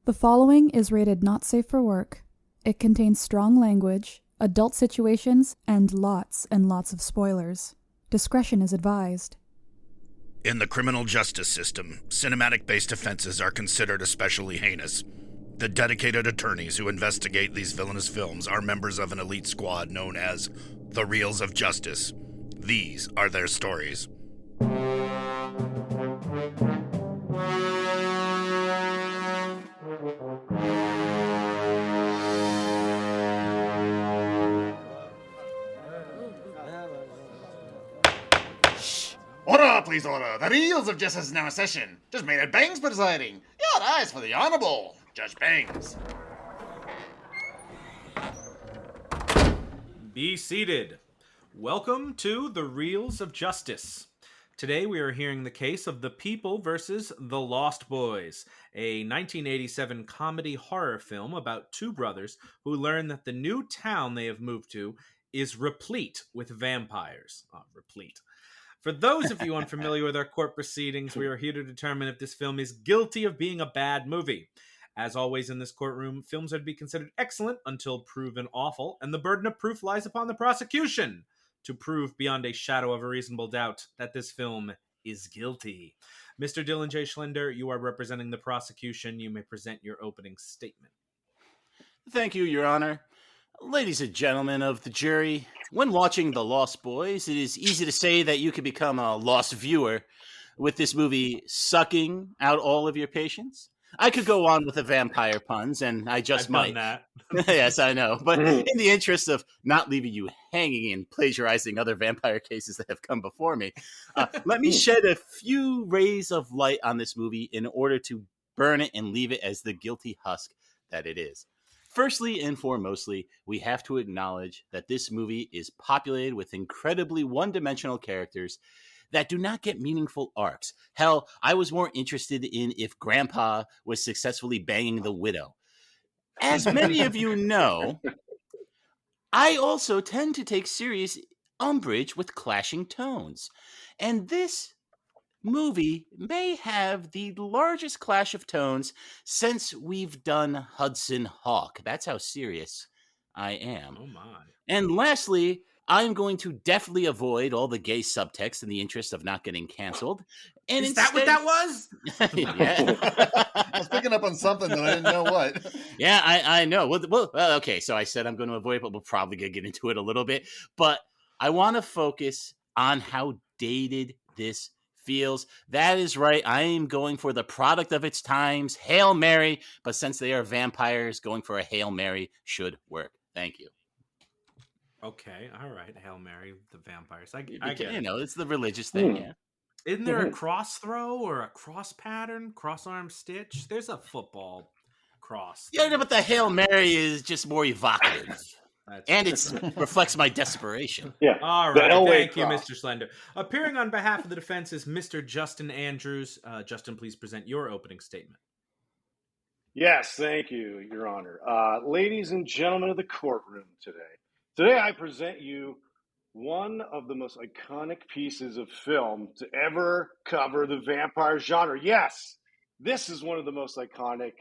The following is rated not safe for work. It contains strong language, adult situations, and lots of spoilers. Discretion is advised. In the criminal justice system, cinematic-based offenses are considered especially heinous. The dedicated attorneys who investigate these villainous films are members of an elite squad known as the Reels of Justice. These are their stories. Order, please, order. The Reels of Justice is now in session. Judge Maynard Bangs presiding. Your eyes for the Honorable Judge Bangs. Be seated. Welcome to the Reels of Justice. Today we are hearing the case of The People versus The Lost Boys, a 1987 comedy horror film about two brothers who learn that the new town they have moved to is replete with vampires. Replete. For those of you unfamiliar with our court proceedings, we are here to determine if this film is guilty of being a bad movie. As always in this courtroom, films are to be considered excellent until proven awful, and the burden of proof lies upon the prosecution to prove beyond a shadow of a reasonable doubt that this film is guilty. Mr. Dylan J. Schlender, you are representing the prosecution. You may present your opening statement. Thank you, Your Honor. Ladies and gentlemen of the jury, when watching The Lost Boys, it is easy to say that you can become a lost viewer with this movie sucking out all of your patience. I could go on with the vampire puns, and I just might. Done that. Yes, I know. But in the interest of not leaving you hanging and plagiarizing other vampire cases that have come before me, let me shed a few rays of light on this movie in order to burn it and leave it as the guilty husk that it is. Firstly and foremostly, we have to acknowledge that this movie is populated with incredibly one-dimensional characters that do not get meaningful arcs. Hell, I was more interested in if Grandpa was successfully banging the widow. As many of you know, I also tend to take serious umbrage with clashing tones. And this movie may have the largest clash of tones since we've done Hudson Hawk. That's how serious I am. Oh my. And lastly, I'm going to definitely avoid all the gay subtext in the interest of not getting canceled. And Is that what that was? Yeah. I was picking up on something that I didn't know what. Yeah, I know. Well, okay, so I said I'm going to avoid it, but we'll probably get into it a little bit. But I want to focus on how dated this feels. That is right. I am going for the product of its times, Hail Mary. But since they are vampires, going for a Hail Mary should work. Thank you. Okay, all right. Hail Mary, the vampires. I get it. You know, it's the religious thing, yeah. Isn't there a cross throw or a cross pattern, cross arm stitch? There's a football cross. Yeah, but the Hail Mary is just more evocative. And it reflects my desperation. Yeah. All right. Thank you, Mr. Schlender. Appearing on behalf of the defense is Mr. Justin Andrews. Justin, please present your opening statement. Yes, thank you, Your Honor. Ladies and gentlemen of the courtroom today I present you one of the most iconic pieces of film to ever cover the vampire genre. Yes, this is one of the most iconic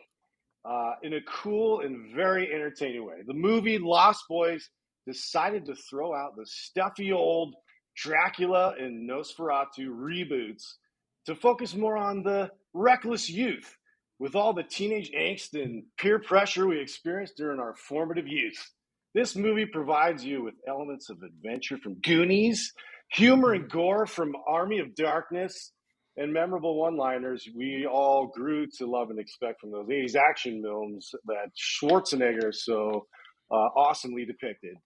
in a cool and very entertaining way. The movie Lost Boys decided to throw out the stuffy old Dracula and Nosferatu reboots to focus more on the reckless youth with all the teenage angst and peer pressure we experienced during our formative youth. This movie provides you with elements of adventure from Goonies, humor and gore from Army of Darkness, and memorable one-liners we all grew to love and expect from those 80s action films that Schwarzenegger so awesomely depicted,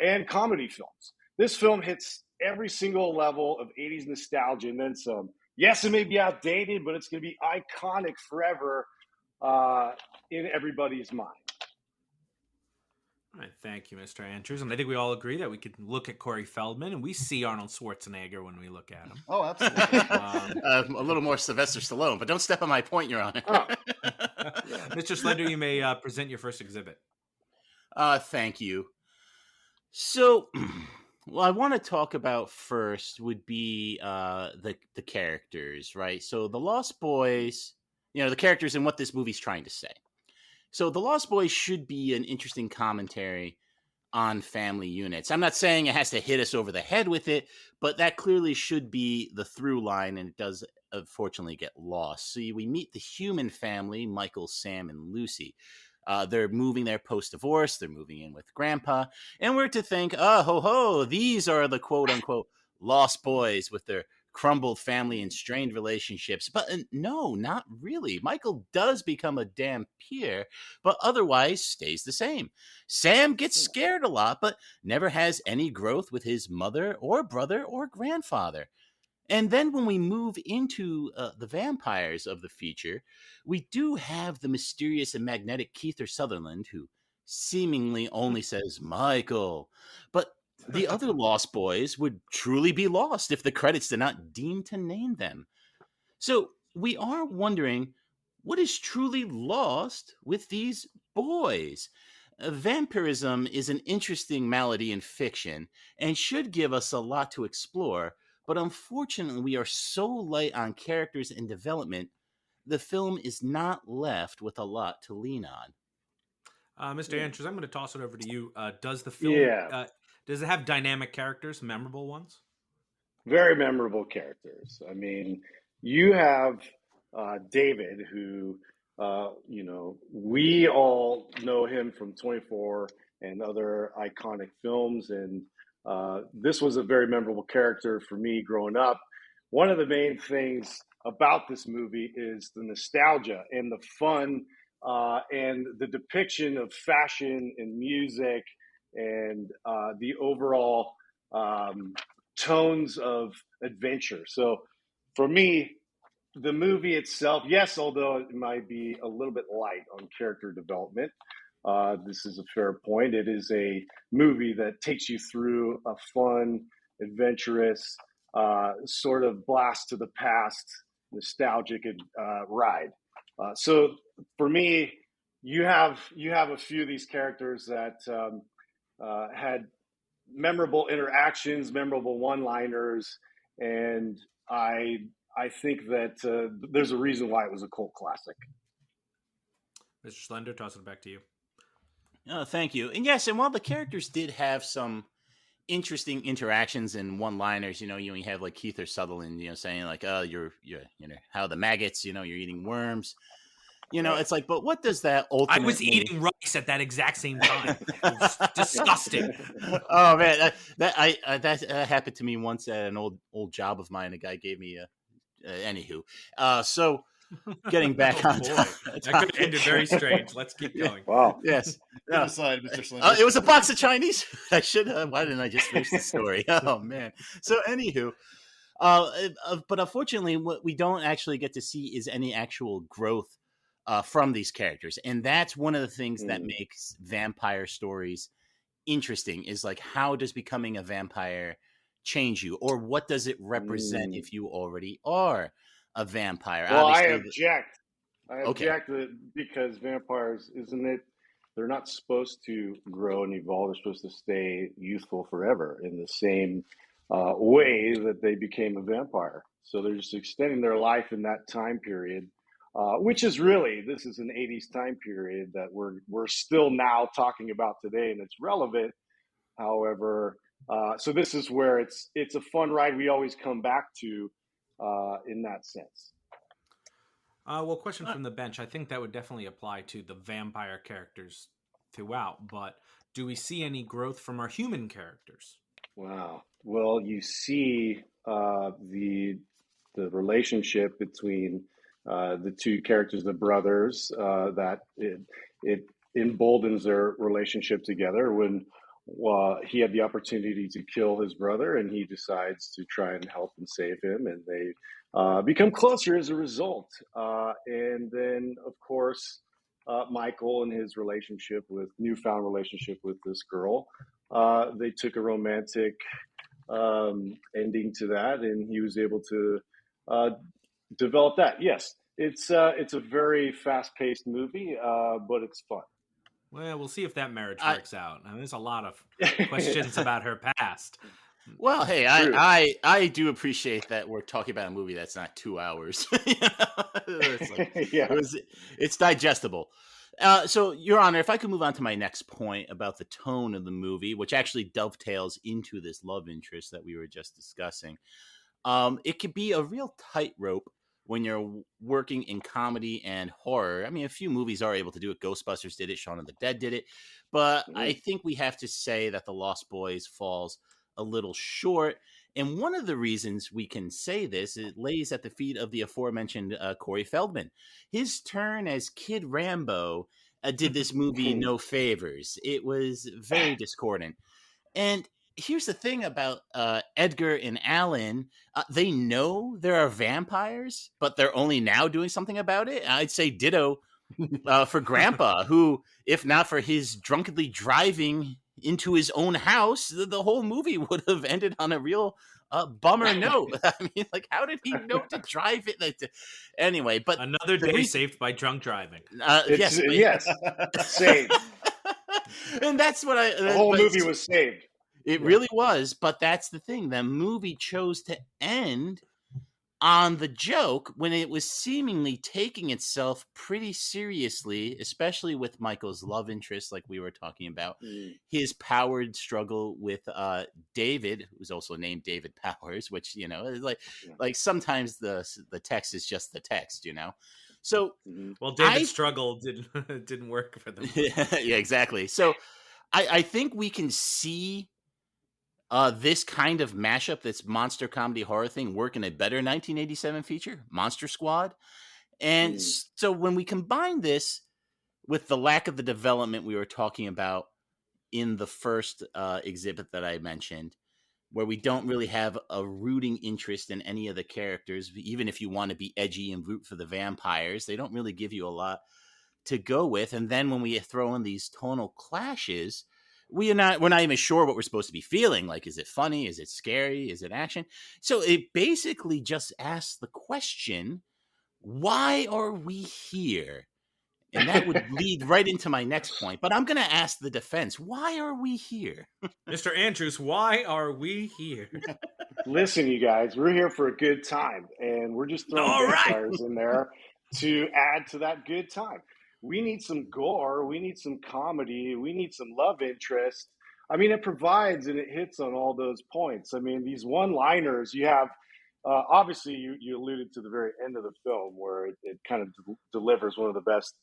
and comedy films. This film hits every single level of 80s nostalgia and then some. Yes, it may be outdated, but it's going to be iconic forever in everybody's mind. All right, thank you, Mr. Andrews. And I think we all agree that we could look at Corey Feldman and we see Arnold Schwarzenegger when we look at him. Oh, absolutely. A little more Sylvester Stallone, but don't step on my point, Your Honor. Mr. Schlender, you may present your first exhibit. Thank you. So, what I want to talk about first would be the characters, right? So, the Lost Boys the characters and what this movie's trying to say. So The Lost Boys should be an interesting commentary on family units. I'm not saying it has to hit us over the head with it, but that clearly should be the through line, and it does unfortunately get lost. So we meet the human family, Michael, Sam, and Lucy. They're moving there post-divorce. They're moving in with Grandpa. And we're to think, these are the quote-unquote lost boys with their crumbled family and strained relationships. But no, not really. Michael does become a damn peer, but otherwise stays the same. Sam gets scared a lot, but never has any growth with his mother or brother or grandfather. And then when we move into the vampires of the feature, we do have the mysterious and magnetic Kiefer Sutherland, who seemingly only says Michael. But the other Lost Boys would truly be lost if the credits did not deem to name them. So we are wondering, what is truly lost with these boys? Vampirism is an interesting malady in fiction and should give us a lot to explore, but unfortunately we are so light on characters and development, the film is not left with a lot to lean on. Mr. Andrews, I'm going to toss it over to you. Does the film does it have dynamic characters, memorable ones? Very memorable characters. I mean, you have David, who, we all know him from 24 and other iconic films. And this was a very memorable character for me growing up. One of the main things about this movie is the nostalgia and the fun and the depiction of fashion and music and the overall tones of adventure. So for me, the movie itself, yes, although it might be a little bit light on character development, this is a fair point. It is a movie that takes you through a fun, adventurous, sort of blast to the past, nostalgic ride. So for me, you have a few of these characters that had memorable interactions, memorable one-liners, and I think that there's a reason why it was a cult classic. Mr. Schlender, toss it back to you. Thank you. And yes, and while the characters did have some interesting interactions and one-liners, you have like Kiefer Sutherland, saying like, "Oh, you're how the maggots, you're eating worms." It's like, but what does that ultimately... I was eating rice at that exact same time. It was disgusting. Oh man, that happened to me once at an old job of mine. A guy gave me anywho. So getting back on that could have ended very strange. Let's keep going. Wow. Yes. Aside, Mr. Slender. It was a box of Chinese. I should have. Why didn't I just finish the story? Oh man. So anywho. But unfortunately, what we don't actually get to see is any actual growth from these characters. And that's one of the things that makes vampire stories interesting, is like, how does becoming a vampire change you? Or what does it represent if you already are a vampire? Well, obviously, I object because vampires, isn't it? They're not supposed to grow and evolve. They're supposed to stay youthful forever in the same way that they became a vampire. So they're just extending their life in that time period. Which is really, this is an 80s time period that we're still now talking about today, and it's relevant. However, so this is where it's a fun ride we always come back to in that sense. Well, question from the bench. I think that would definitely apply to the vampire characters throughout, but do we see any growth from our human characters? Wow. Well, you see the relationship between the two characters, the brothers, that it emboldens their relationship together when he had the opportunity to kill his brother, and he decides to try and help and save him, and they become closer as a result. And then, of course, Michael and his newfound relationship with this girl, they took a romantic ending to that, and he was able to develop that. Yes, it's a very fast-paced movie, but it's fun. Well, we'll see if that marriage works out. I mean, there's a lot of questions about her past. Well, hey, True. I do appreciate that we're talking about a movie that's not 2 hours. It's like, Yeah. it's digestible. So, Your Honor, if I could move on to my next point about the tone of the movie, which actually dovetails into this love interest that we were just discussing. It could be a real tightrope when you're working in comedy and horror. I mean, a few movies are able to do it. Ghostbusters did it. Shaun of the Dead did it. But I Mhm. think we have to say that The Lost Boys falls a little short. And one of the reasons we can say this, it lays at the feet of the aforementioned Corey Feldman. His turn as Kid Rambo did this movie no favors. It was very discordant. And here's the thing about Edgar and Alan. They know there are vampires, but they're only now doing something about it. I'd say ditto for Grandpa, who, if not for his drunkenly driving into his own house, the whole movie would have ended on a real bummer note. I mean, like, how did he know to drive it? Anyway, but Another the day reason, saved by drunk driving. It's yes, yes, saved. and that's what The whole movie was saved. It really was, but that's the thing. The movie chose to end on the joke when it was seemingly taking itself pretty seriously, especially with Michael's love interest, like we were talking about, Mm. his powered struggle with David, who's also named David Powers, which, you know, is Yeah. like sometimes the text is just the text, you know. So Mhm. Well, David's struggle didn't work for them. yeah, exactly. So I think we can see this kind of mashup, this monster comedy horror thing, work in a better 1987 feature, Monster Squad. And Mm. so when we combine this with the lack of the development we were talking about in the first exhibit that I mentioned, where we don't really have a rooting interest in any of the characters, even if you want to be edgy and root for the vampires, they don't really give you a lot to go with. And then when we throw in these tonal clashes, we're not even sure what we're supposed to be feeling. Like, is it funny? Is it scary? Is it action? So it basically just asks the question, why are we here? And that would lead right into my next point. But I'm going to ask the defense, why are we here? Mr. Andrews, why are we here? Listen, you guys, we're here for a good time, and we're just throwing All right. vampires in there to add to that good time. We need some gore, we need some comedy, we need some love interest. I mean, it provides and it hits on all those points. I mean, these one-liners you have. Obviously, you alluded to the very end of the film where it kind of delivers one of the best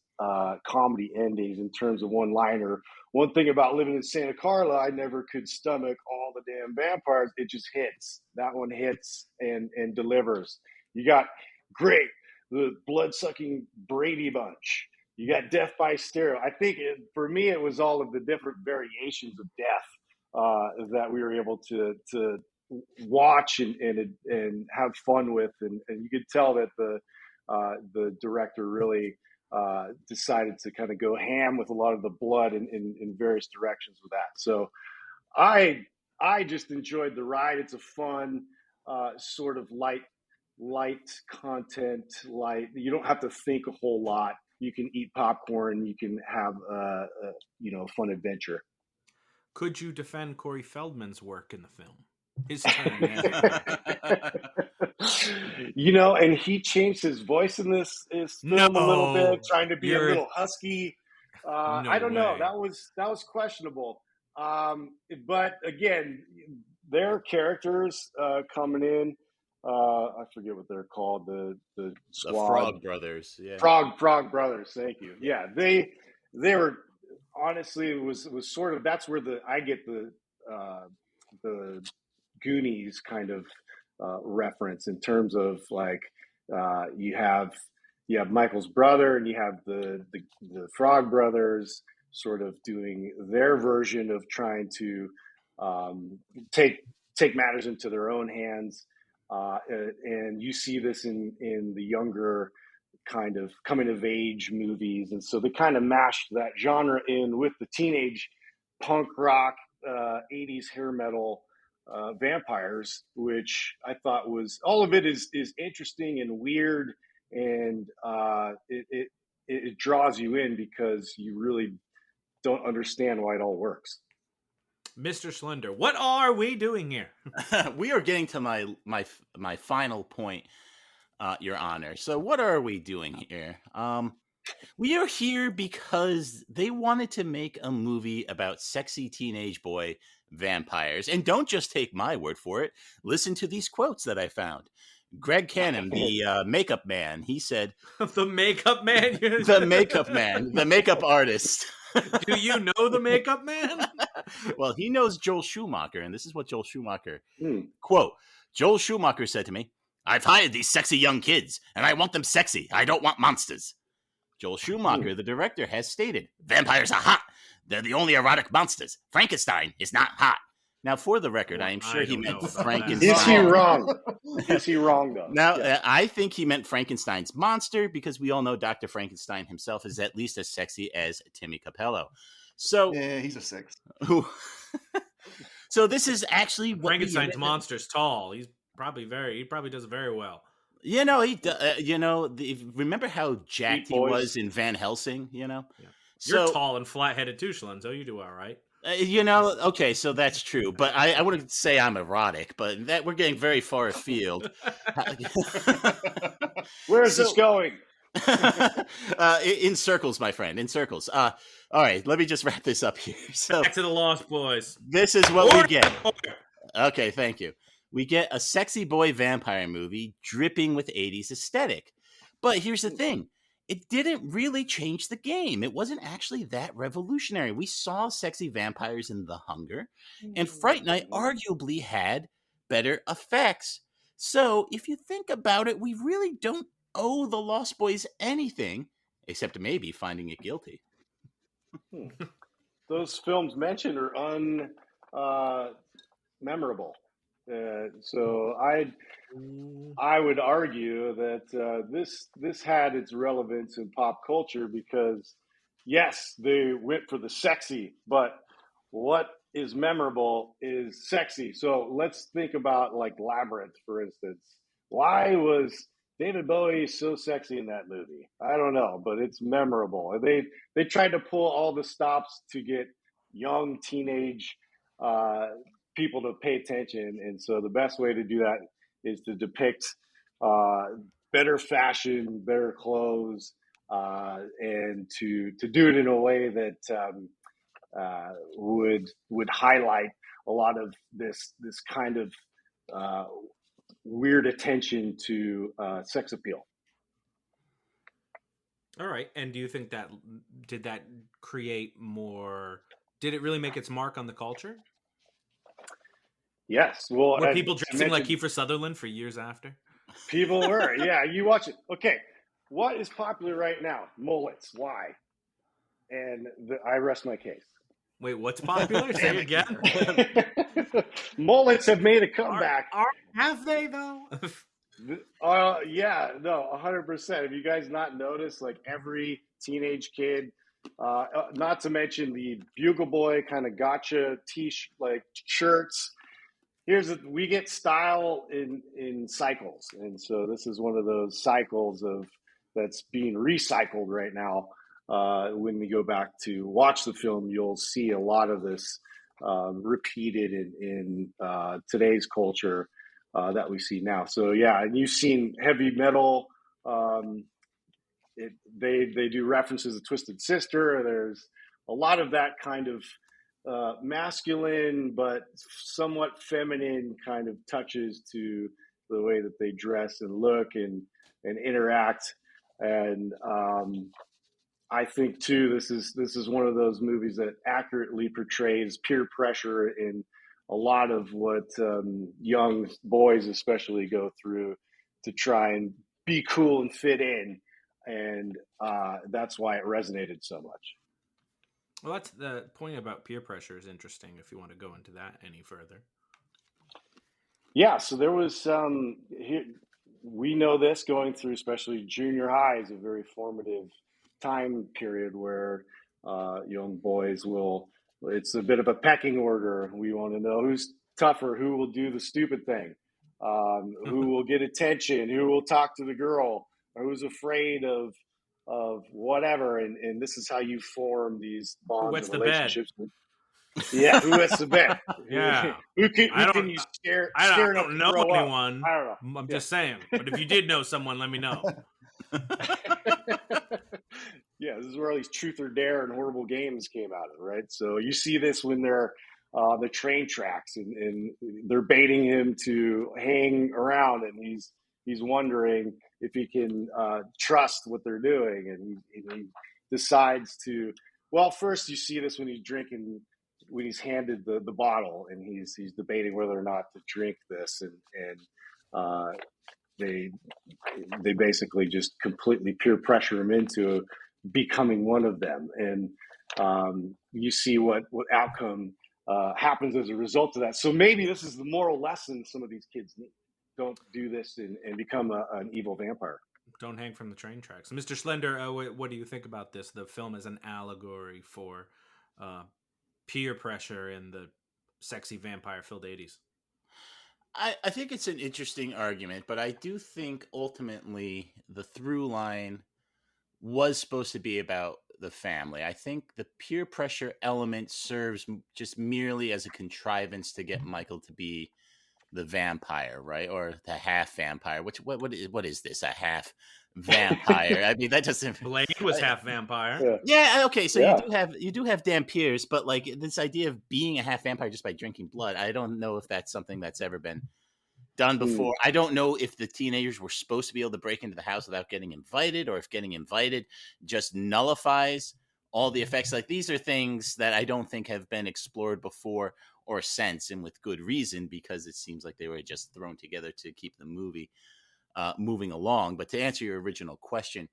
comedy endings in terms of one-liner. One thing about living in Santa Carla, I never could stomach all the damn vampires. It just hits. That one hits and delivers. You got great, the blood-sucking Brady Bunch. You got Death by Stereo. I think for me, it was all of the different variations of death that we were able to watch and have fun with, and you could tell that the director really decided to kind of go ham with a lot of the blood in various directions with that. So I just enjoyed the ride. It's a fun sort of light content. Light. You don't have to think a whole lot. You can eat popcorn. You can have a fun adventure. Could you defend Corey Feldman's work in the film? His turn as the character. And he changed his voice in this film a little No, bit, trying to be a you're little husky. no I don't know. way. That was questionable. But again, their characters coming in. I forget what they're called. The squad. The Frog Brothers. Yeah. Frog Brothers. Thank you. Yeah, they were honestly it was sort of that's where I get the Goonies kind of reference in terms of like you have Michael's brother and you have the Frog Brothers sort of doing their version of trying to take matters into their own hands, and you see this in the younger kind of coming of age movies, and so they kind of mashed that genre in with the teenage punk rock 80s hair metal vampires, which I thought was all of it is interesting and weird, and it draws you in because you really don't understand why it all works. Mr. Schlender, what are we doing here? We are getting to my final point, Your Honor. So what are we doing here? We are here because they wanted to make a movie about sexy teenage boy vampires. And don't just take my word for it. Listen to these quotes that I found. Greg Cannon, the makeup man, he said... The makeup man? The makeup man, the makeup artist. Do you know the makeup man? Well, he knows Joel Schumacher, and this is what Joel Schumacher... Quote, Joel Schumacher said to me, "I've hired these sexy young kids, and I want them sexy. I don't want monsters." Joel Schumacher, the director, has stated, "Vampires are hot. They're the only erotic monsters. Frankenstein is not hot." Now, for the record, I am sure he meant Frankenstein. Is he wrong? Is he wrong, though? Now, I think he meant Frankenstein's monster, because we all know Dr. Frankenstein himself is at least as sexy as Timmy Capello. So, yeah, he's a 6. So this is actually what Frankenstein's monster's tall. He probably does it very well. You know, remember how jacked he was in Van Helsing, you know? Yeah. You're tall and flat-headed too, Schlenzo. You do all right. Okay, so that's true. But I wouldn't say I'm erotic, but that we're getting very far afield. Where is this going? In circles, my friend, in circles. All right, let me just wrap this up here. So back to the Lost Boys. This is what we get. Okay, thank you. We get a sexy boy vampire movie dripping with 80s aesthetic. But here's the thing. It didn't really change the game. It wasn't actually that revolutionary. We saw sexy vampires in The Hunger, and Fright Night arguably had better effects. So if you think about it, we really don't owe the Lost Boys anything, except maybe finding it guilty. Those films mentioned are unmemorable. So I would argue that this had its relevance in pop culture because, yes, they went for the sexy, but what is memorable is sexy. So let's think about like Labyrinth, for instance. Why was David Bowie so sexy in that movie? I don't know, but it's memorable. They tried to pull all the stops to get young teenage people to pay attention, and so the best way to do that is to depict better fashion, better clothes, and to do it in a way that would highlight a lot of this kind of weird attention to sex appeal. All right, and do you think that did it really make its mark on the culture? Yes. Well, were people dressing like Kiefer Sutherland for years after? People were. Yeah, you watch it. Okay, what is popular right now? Mullets. Why? And I rest my case. Wait, what's popular? Say it again. Mullets have made a comeback. Have they though? Yeah, no, 100%. Have you guys not noticed? Like every teenage kid, not to mention the Bugle Boy kind of gotcha like shirts. We get style in cycles, and so this is one of those cycles that's being recycled right now. When we go back to watch the film, you'll see a lot of this repeated in today's culture that we see now. So yeah, and you've seen heavy metal. They do references to Twisted Sister. There's a lot of that kind of masculine but somewhat feminine kind of touches to the way that they dress and look and interact. And I think too, this is one of those movies that accurately portrays peer pressure in a lot of what young boys especially go through to try and be cool and fit in. And that's why it resonated so much. Well, that's the point about peer pressure is interesting if you want to go into that any further. Yeah, so there was we know this going through especially junior high is a very formative time period where young boys it's a bit of a pecking order. We want to know who's tougher, who will do the stupid thing, who will get attention, who will talk to the girl, or who's afraid of whatever, and this is how you form these bonds and relationships. Yeah, who has the bet? Yeah. Who can you scare I enough don't to know throw up? anyone. I don't know. I'm just saying. But if you did know someone, let me know. Yeah, this is where all these Truth or Dare and Horrible Games came out of, right? So you see this when they're on the train tracks and they're baiting him to hang around, and he's wondering if he can trust what they're doing, and he decides to. Well, first you see this when he's drinking, when he's handed the bottle, and he's debating whether or not to drink this, and they basically just completely peer pressure him into becoming one of them, and you see what outcome happens as a result of that. So maybe this is the moral lesson some of these kids need. Don't do this and become an evil vampire. Don't hang from the train tracks. Mr. Schlender, what do you think about this? The film is an allegory for peer pressure in the sexy vampire-filled 80s. I think it's an interesting argument, but I do think ultimately the through line was supposed to be about the family. I think the peer pressure element serves just merely as a contrivance to get Michael to be the vampire, right? Or the half vampire. What is this? A half vampire? I mean, that doesn't. Blade was half vampire. Yeah. Okay. So you do have Dampiers, but like this idea of being a half vampire just by drinking blood, I don't know if that's something that's ever been done before. I don't know if the teenagers were supposed to be able to break into the house without getting invited, or if getting invited just nullifies all the effects. Like, these are things that I don't think have been explored before or since, and with good reason, because it seems like they were just thrown together to keep the movie moving along. But to answer your original question,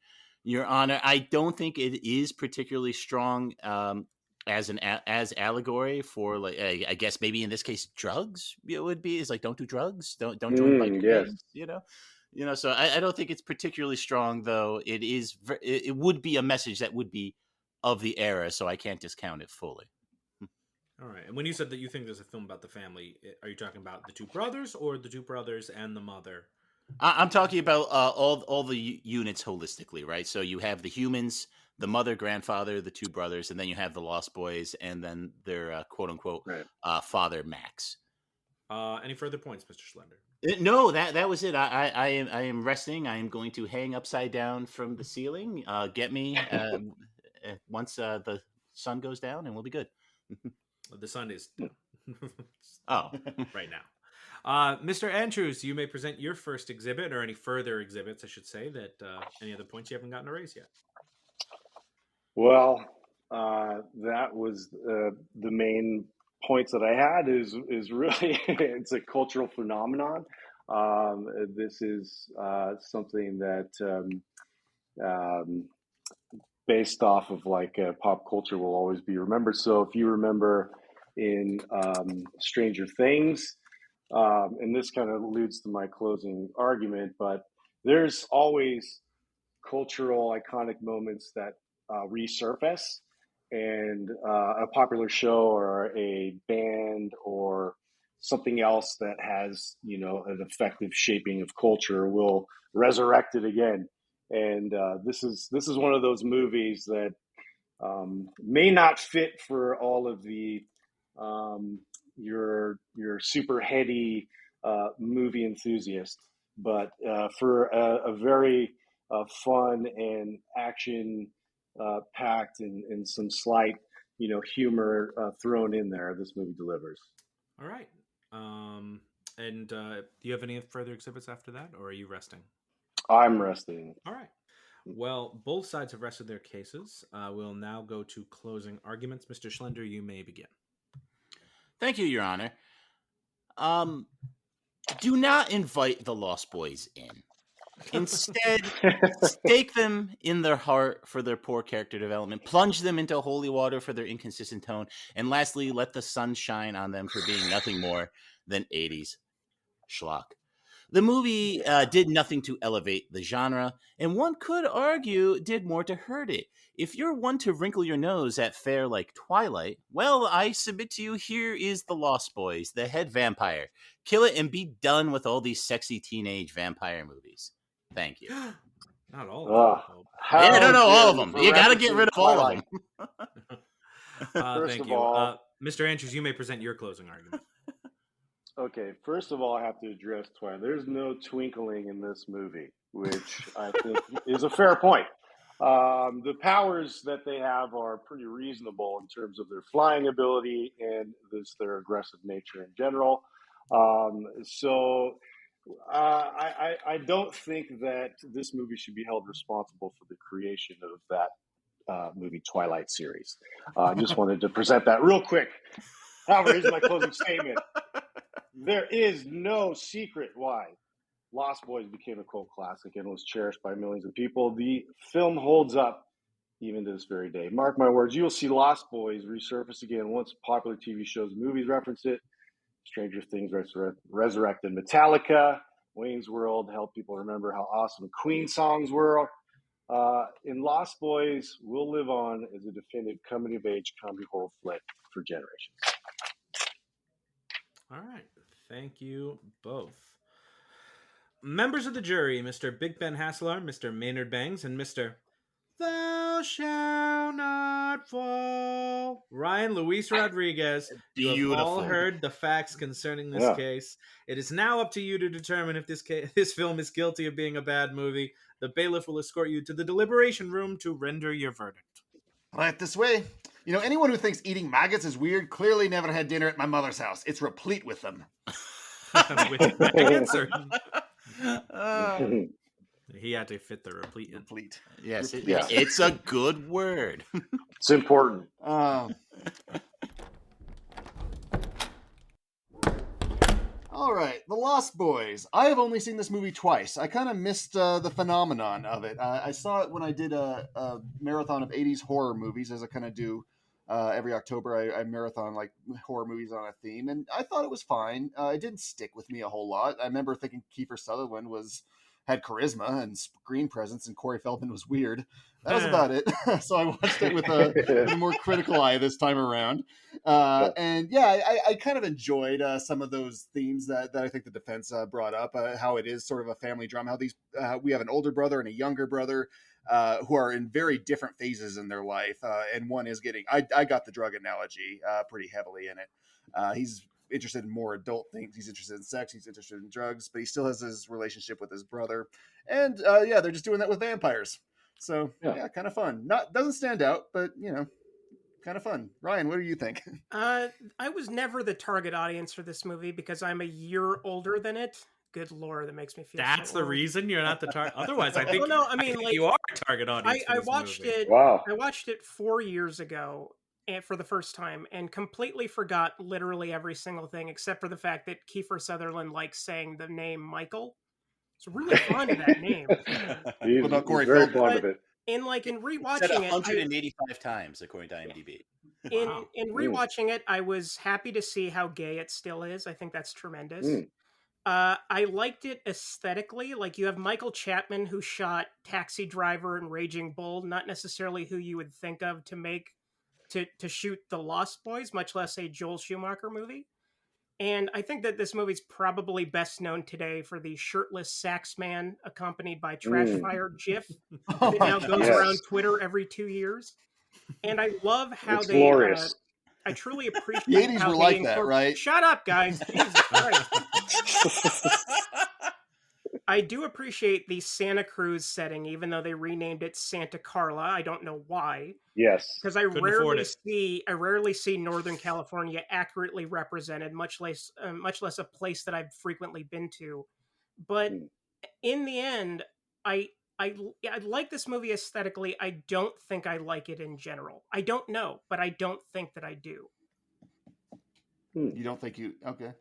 Your Honor, I don't think it is particularly strong as allegory for, like, I guess maybe in this case drugs. It would be is like, don't do drugs, don't join biker gangs, you know. So I don't think it's particularly strong, though. It would be a message that would be of the era, so I can't discount it fully. All right. And when you said that you think there's a film about the family, are you talking about the two brothers or the two brothers and the mother? I'm talking about all the units holistically, right? So you have the humans, the mother, grandfather, the two brothers, and then you have the Lost Boys, and then their quote unquote father, Max. Any further points, Mr. Schlender? No, that was it. I am resting. I am going to hang upside down from the ceiling. Get me once the sun goes down, and we'll be good. The sun is right now. Mr. Andrews, you may present your first exhibit, or any further exhibits, I should say, that any other points you haven't gotten to raise yet. Well, that was the main points that I had. Is really it's a cultural phenomenon. This is something that based off of like pop culture will always be remembered. So if you remember in Stranger Things, and this kind of alludes to my closing argument, but there's always cultural iconic moments that resurface, and a popular show or a band or something else that has, you know, an effective shaping of culture will resurrect it again. And this is one of those movies that may not fit for all of the your super heady movie enthusiast, but for a very fun and action packed and some slight, you know, humor thrown in there, this movie delivers. All right. And do you have any further exhibits after that, or are you resting? I'm resting. All right. Well, both sides have rested their cases. We'll now go to closing arguments. Mr. Schlender, you may begin. Thank you, Your Honor. Do not invite the Lost Boys in. Instead, stake them in their heart for their poor character development, plunge them into holy water for their inconsistent tone, and lastly, let the sun shine on them for being nothing more than 80s schlock. The movie did nothing to elevate the genre, and one could argue did more to hurt it. If you're one to wrinkle your nose at fare like Twilight, well, I submit to you, here is the Lost Boys, the head vampire. Kill it and be done with all these sexy teenage vampire movies. Thank you. Not all of them. Yeah, no, all of them. You got to get rid of all of them. First of all, Mr. Andrews, you may present your closing argument. Okay, first of all, I have to address Twilight. There's no twinkling in this movie, which I think is a fair point. The powers that they have are pretty reasonable in terms of their flying ability and their aggressive nature in general. I don't think that this movie should be held responsible for the creation of that movie Twilight series. I just wanted to present that real quick. However, here's my closing statement. There is no secret why Lost Boys became a cult classic and was cherished by millions of people. The film holds up even to this very day. Mark my words, you'll see Lost Boys resurface again once popular TV shows and movies reference it. Stranger Things resurrected Metallica. Wayne's World helped people remember how awesome Queen songs were. In Lost Boys will live on as a definitive coming-of-age comedy horror flick for generations. All right. Thank you both. Members of the jury, Mr. Big Ben Haslar, Mr. Maynard Bangs, and Mr. Thou shalt not fall. Ryan Luis Rodriguez, you have all heard the facts concerning this case. It is now up to you to determine if this film is guilty of being a bad movie. The bailiff will escort you to the deliberation room to render your verdict. Right this way. You know, anyone who thinks eating maggots is weird clearly never had dinner at my mother's house. It's replete with them. With maggots, or... He had to fit the replete. Yes, it's a good word. It's important. All right, The Lost Boys. I have only seen this movie twice. I kind of missed the phenomenon of it. I saw it when I did a marathon of 80s horror movies, as I kind of do every October. I marathon like horror movies on a theme, and I thought it was fine. It didn't stick with me a whole lot. I remember thinking Kiefer Sutherland had charisma and screen presence, and Corey Feldman was weird. That was about it. So I watched it with a more critical eye this time around. And yeah, I kind of enjoyed some of those themes that I think the defense brought up, how it is sort of a family drama, how these we have an older brother and a younger brother who are in very different phases in their life. And one is I got the drug analogy pretty heavily in it. He's interested in more adult things. He's interested in sex. He's interested in drugs, but he still has his relationship with his brother. And they're just doing that with vampires. So yeah, kind of fun. Doesn't stand out, but kind of fun. Ryan, what do you think? I was never the target audience for this movie because I'm a year older than it. Good Lord, that makes me feel. That's so the old. reason you're not the target. Otherwise, I think. Well, no, I mean, like, you are a target audience. I watched movie. it. Wow. I watched it 4 years ago, and for the first time, and completely forgot literally every single thing except for the fact that Kiefer Sutherland likes saying the name Michael. It's really fond of that name. He's about Corey very Feldman? fond of it. In rewatching Said it, 185 times according to IMDb. in rewatching it, I was happy to see how gay it still is. I think that's tremendous. I liked it aesthetically. Like, you have Michael Chapman, who shot Taxi Driver and Raging Bull, not necessarily who you would think of to shoot The Lost Boys, much less a Joel Schumacher movie. And I think that this movie's probably best known today for the shirtless sax man accompanied by Trash Fire GIF that now goes around Twitter every 2 years. And I love how It's glorious. I truly appreciate The 80s how were they like that, right? Shut up, guys. Jesus Christ. I do appreciate the Santa Cruz setting, even though they renamed it Santa Carla. I don't know why. Yes. Because I rarely see Northern California accurately represented, much less a place that I've frequently been to. But in the end, I like this movie aesthetically. I don't think I like it in general. I don't know, but I don't think that I do. You don't think okay.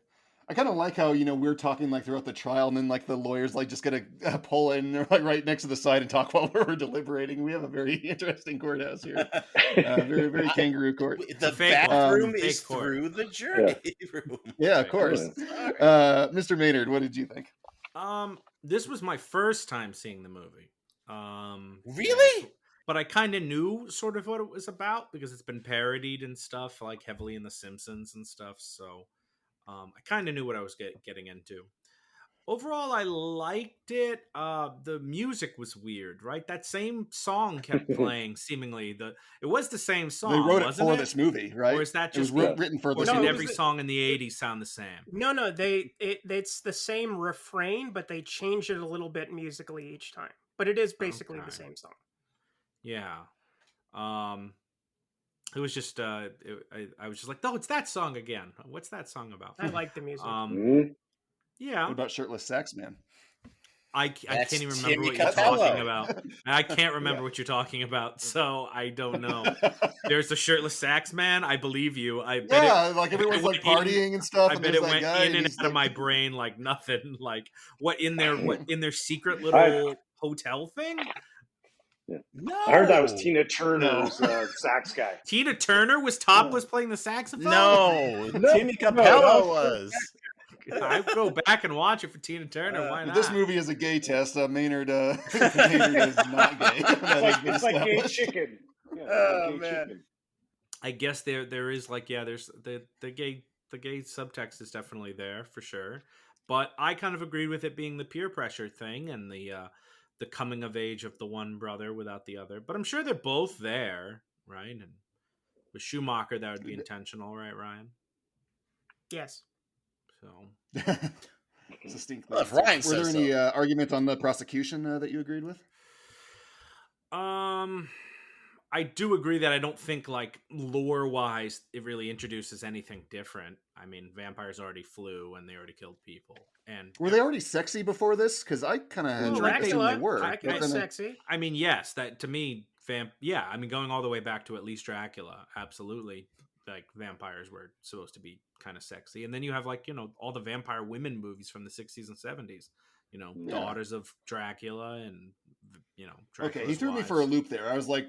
I kind of like how, we're talking like throughout the trial, and then like the lawyers like just gonna pull in right next to the side and talk while we're deliberating. We have a very interesting courthouse here. Very, very kangaroo court. The bathroom is through the jury room. Yeah, of course. Mr. Maynard, what did you think? This was my first time seeing the movie. Really? But I kind of knew sort of what it was about because it's been parodied and stuff, like heavily in The Simpsons and stuff. So I kind of knew what I was getting into. Overall, I liked it. The music was weird, right? That same song kept playing. Seemingly, it was the same song. They wrote it wasn't for this movie, right? Or is that it was just written for or this did movie? every song in the '80s sound the same? No, it's the same refrain, but they change it a little bit musically each time. But it is basically the same song. Yeah. It was just I was just like, oh, it's that song again. What's that song about? I like the music. Yeah. What about Shirtless Sax Man? I can't even remember Timmy what you're Capello. talking about. I can't remember what you're talking about, so I don't know. There's the Shirtless Sax Man. I believe you. I bet like everyone's like went partying and stuff. I and bet there's it that went guy in and he's out of like- my brain like nothing. Like what in their secret little hotel thing? No, I heard that was Tina Turner's sax guy. Tina Turner was playing the saxophone. No, No, Timmy no, Capello no. was. I go back and watch it for Tina Turner. Why not? This movie is a gay test. Maynard is not gay. It's like gay chicken. Yeah, Oh, gay man. chicken. I guess there is like there's the gay subtext is definitely there for sure, but I kind of agreed with it being the peer pressure thing and the coming of age of the one brother without the other. But I'm sure they're both there, right? And with Schumacher, that would be intentional, right, Ryan? Yes. So Succinctly. Well, if Ryan Were says there any so. argument on the prosecution that you agreed with? I do agree that I don't think like lore wise it really introduces anything different. I mean, vampires already flew and they already killed people. And Were they already sexy before this? Because I kind of assumed Dracula, they were. Dracula's But then- sexy. I mean, yes, that to me, I mean, going all the way back to at least Dracula, absolutely. Like vampires were supposed to be kind of sexy, and then you have like all the vampire women movies from the 60s and 70s. Daughters of Dracula, and Okay, he Dracula's threw me wives. for a loop there. I was like,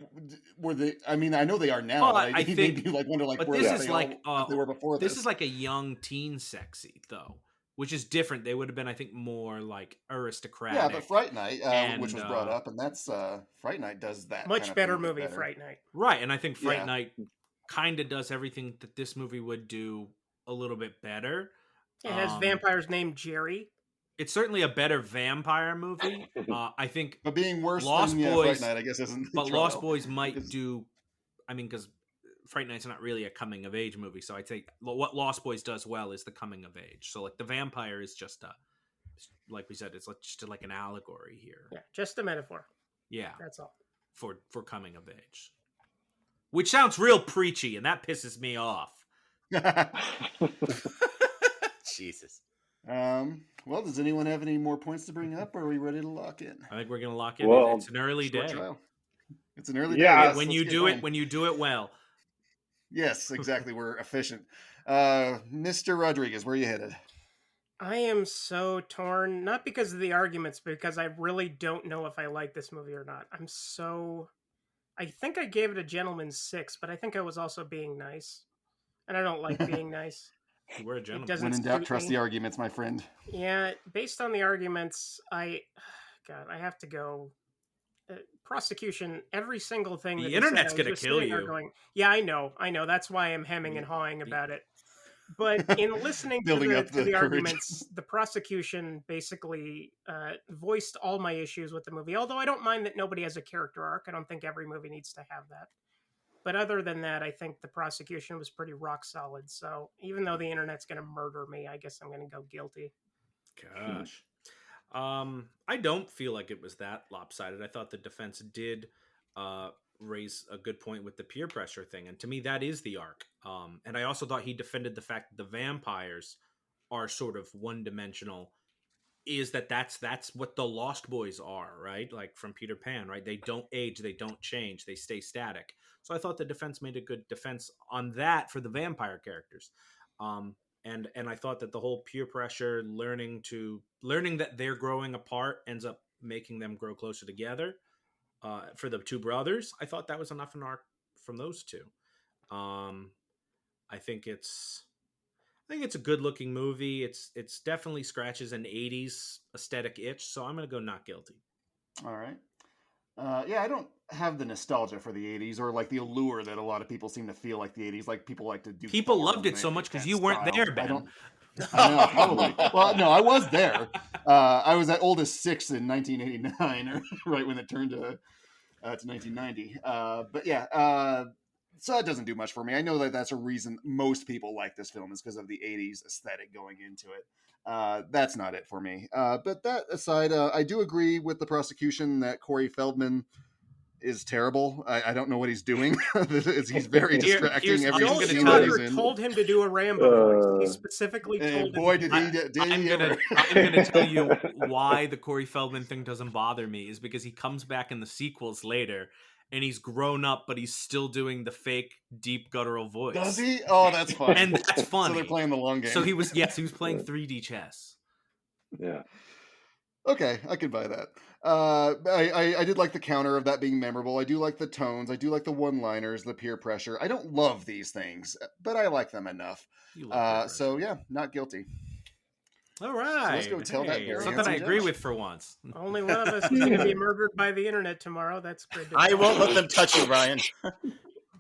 were they? I mean, I know they are now. Well, but I he think- made me like wonder, like, but where this they is all- like what they were before this. this is like a young teen sexy though, which is different. They would have been, I think, more like aristocratic. Yeah, but Fright Night, and, which was brought up, and that's Fright Night does that Much kind of better thing a bit movie, better. Fright Night. Right, and I think Fright Yeah. Night kind of does everything that this movie would do a little bit better. It has vampires named Jerry. It's certainly a better vampire movie. I think, But being worse Lost than Boys- Fright Night, I guess, isn't. but the Lost trial. Boys might Because- do. I mean, because Fright Night's not really a coming of age movie, so I think what Lost Boys does well is the coming of age. So like the vampire is just like we said, it's like just like an allegory here. Yeah, just a metaphor. Yeah, That's all. for coming of age, which sounds real preachy, and that pisses me off. Jesus. Well, does anyone have any more points to bring up, or are we ready to lock in? I think we're gonna lock in. Well, It's an early Short day. trial. It's an early Yeah, day. Yes, when let's you get do going. it, when you do it well. Yes, exactly. We're efficient. Mr. Rodriguez, where are you headed? I am so torn, not because of the arguments, but because I really don't know if I like this movie or not. I think I gave it a gentleman's 6, but I think I was also being nice. And I don't like being nice. You were a gentleman. doesn't- When in doubt, suit trust me. the arguments, my friend. Yeah, based on the arguments, I have to go. Prosecution, every single thing. The that you internet's said, I was gonna just kill sitting there you. Going, yeah, I know. That's why I'm hemming and hawing about it. But in listening to Building the, up to the the courage. arguments, the prosecution basically voiced all my issues with the movie. Although I don't mind that nobody has a character arc. I don't think every movie needs to have that. But other than that, I think the prosecution was pretty rock solid. So even though the internet's going to murder me, I guess I'm going to go guilty. Gosh. I don't feel like it was that lopsided. I thought the defense did raise a good point with the peer pressure thing. And to me, that is the arc. And I also thought he defended the fact that the vampires are sort of one-dimensional, is that's what the Lost Boys are, right? Like from Peter Pan, right? They don't age, they don't change, they stay static. So I thought the defense made a good defense on that for the vampire characters. And I thought that the whole peer pressure, learning that they're growing apart ends up making them grow closer together. For the two brothers, I thought that was enough an arc from those two. I think it's a good looking movie. It's definitely scratches an 80s aesthetic itch, so I'm gonna go not guilty. All right. Yeah, I don't have the nostalgia for the 80s or like the allure that a lot of people seem to feel like the 80s. Like people like to do. People loved it so much because you weren't there, Ben. I don't. I know, probably. Well, no, I was there. I was at oldest 6 in 1989, right when it turned to 1990. But yeah, so that doesn't do much for me. I know that that's a reason most people like this film is because of the 80s aesthetic going into it. That's not it for me. But that aside, I do agree with the prosecution that Corey Feldman is terrible. I don't know what he's doing. He's very distracting every scene that he's in. Told him to do a Rambo voice. He specifically told boy, him. I'm gonna tell you why the Corey Feldman thing doesn't bother me is because he comes back in the sequels later and he's grown up, but he's still doing the fake deep guttural voice. Does he? Oh, that's fun. And that's funny. So they're playing the long game. So he was playing 3D chess. Yeah. Okay, I could buy that. I did like the counter of that being memorable. I do like the tones. I do like the one-liners, the peer pressure. I don't love these things, but I like them enough. So yeah, not guilty. All right. So let's go tell that very something I agree with for once. Only one of us is going to be murdered by the internet tomorrow. That's good. I won't let them touch you, Ryan.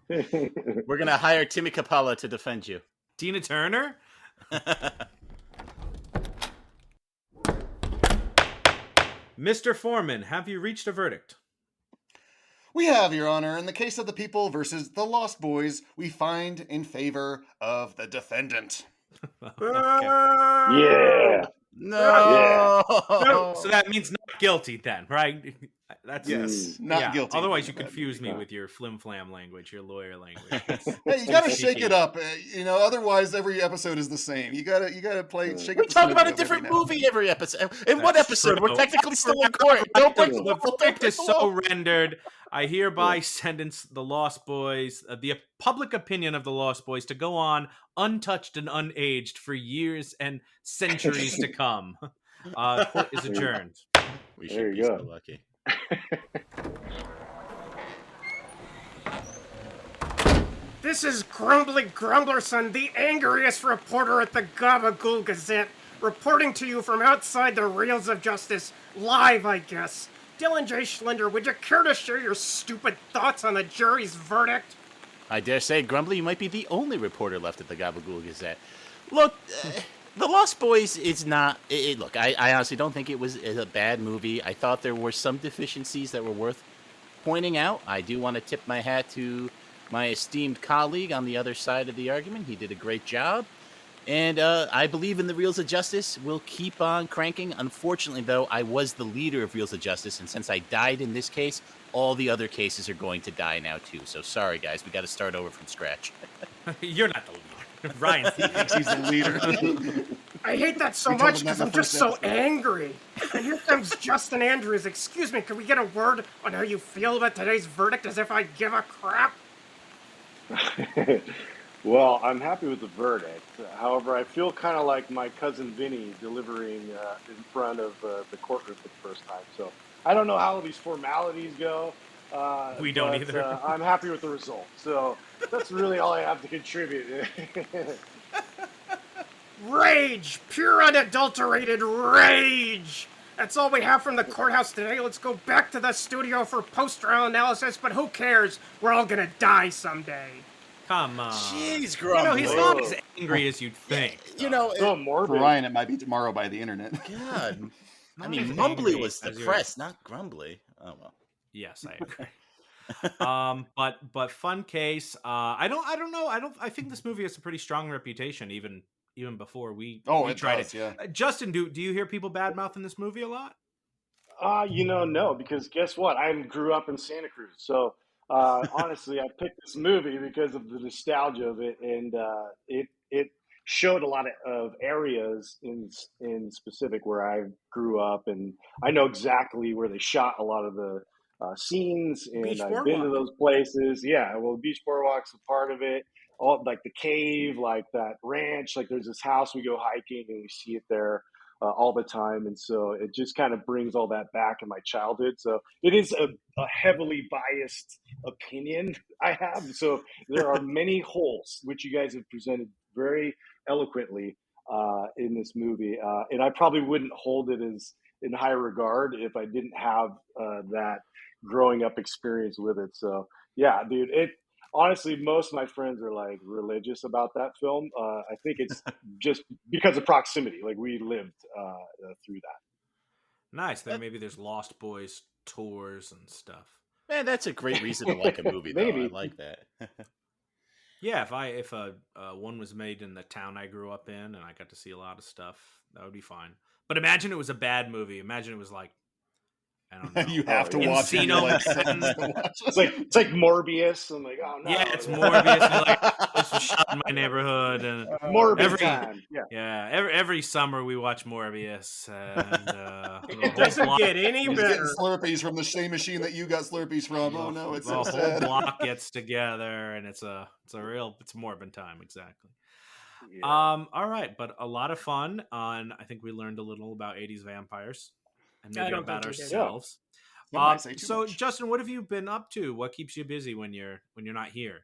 We're going to hire Timmy Capalla to defend you. Tina Turner? Mr. Foreman, have you reached a verdict? We have, Your Honor. In the case of the people versus the Lost Boys, we find in favor of the defendant. Yeah. No. Yeah. So that means not guilty then, right? That's not guilty. Otherwise, you confuse me with your flim-flam language, your lawyer language. Hey, you gotta shake it up. Otherwise every episode is the same. You gotta play. Shake we up talk about a different movie every episode. In what episode? True. We're technically still in court. Don't break the verdict is so rendered. I hereby sentence the Lost Boys, the public opinion of the Lost Boys, to go on untouched and unaged for years and centuries to come. Court is adjourned. We should be so lucky. This is Grumbly Grumblerson, the angriest reporter at the Gabagool Gazette, reporting to you from outside the Reels of Justice, live, I guess. Dylan J. Schlender, would you care to share your stupid thoughts on the jury's verdict? I dare say, Grumbly, you might be the only reporter left at the Gabagool Gazette. Look, The Lost Boys is not... Look, I honestly don't think it was a bad movie. I thought there were some deficiencies that were worth pointing out. I do want to tip my hat to my esteemed colleague on the other side of the argument. He did a great job. And I believe in the Reels of Justice. We'll keep on cranking. Unfortunately, though, I was the leader of Reels of Justice, and since I died in this case, all the other cases are going to die now, too. So sorry, guys. We got to start over from scratch. You're not the leader. Ryan thinks he's the leader. I hate that so much because I'm just so angry. And here comes Justin Andrews. Excuse me, can we get a word on how you feel about today's verdict as if I give a crap? Well, I'm happy with the verdict. However, I feel kind of like my cousin Vinny delivering in front of the courtroom for the first time. So I don't know how these formalities go. We don't either. I'm happy with the result. So that's really all I have to contribute. Rage! Pure unadulterated rage! That's all we have from the courthouse today. Let's go back to the studio for post-trial analysis, but who cares? We're all gonna die someday. Come on. Jeez, Grumbly. He's not as angry as you'd think. For Ryan, it might be tomorrow by the internet. God. I mean, Mumbly was depressed, not Grumbly. Oh, well. Yes, I agree. But fun case. I don't know. I think this movie has a pretty strong reputation, even before we tried it. Yeah. Justin, do you hear people badmouthing this movie a lot? No, because guess what? I grew up in Santa Cruz, so honestly, I picked this movie because of the nostalgia of it, and it showed a lot of areas in specific where I grew up, and I know exactly where they shot a lot of the scenes, and I've been to those places. Yeah, well, Beach Boardwalk's a part of it. All like the cave, like that ranch, like there's this house we go hiking and we see it there all the time, and so it just kind of brings all that back in my childhood. So it is a heavily biased opinion I have. So there are many holes which you guys have presented very eloquently in this movie, and I probably wouldn't hold it in high regard if I didn't have that growing up experience with it. So yeah, dude, honestly, most of my friends are like religious about that film. I think it's just because of proximity. Like we lived through that. Nice. Then maybe there's Lost Boys tours and stuff. Man, that's a great reason to like a movie, though. Maybe. I like that. Yeah, if one was made in the town I grew up in and I got to see a lot of stuff, that would be fine. But imagine it was a bad movie. Imagine it was like, I don't know. You have to watch it. Encino It's like Morbius. I'm like, oh no. Yeah, it's Morbius. And like, this was shot in my neighborhood, and Morbius time. Yeah, every summer we watch Morbius, and it doesn't get any He's better. getting Slurpees from the same machine that you got Slurpees from. Oh no, it's so the sad. whole block gets together, and it's Morbin time, exactly. Yeah. All right, but a lot of fun. I think we learned a little about 80s vampires and maybe about ourselves. Some might say too So much. Justin, what have you been up to? What keeps you busy when you're not here?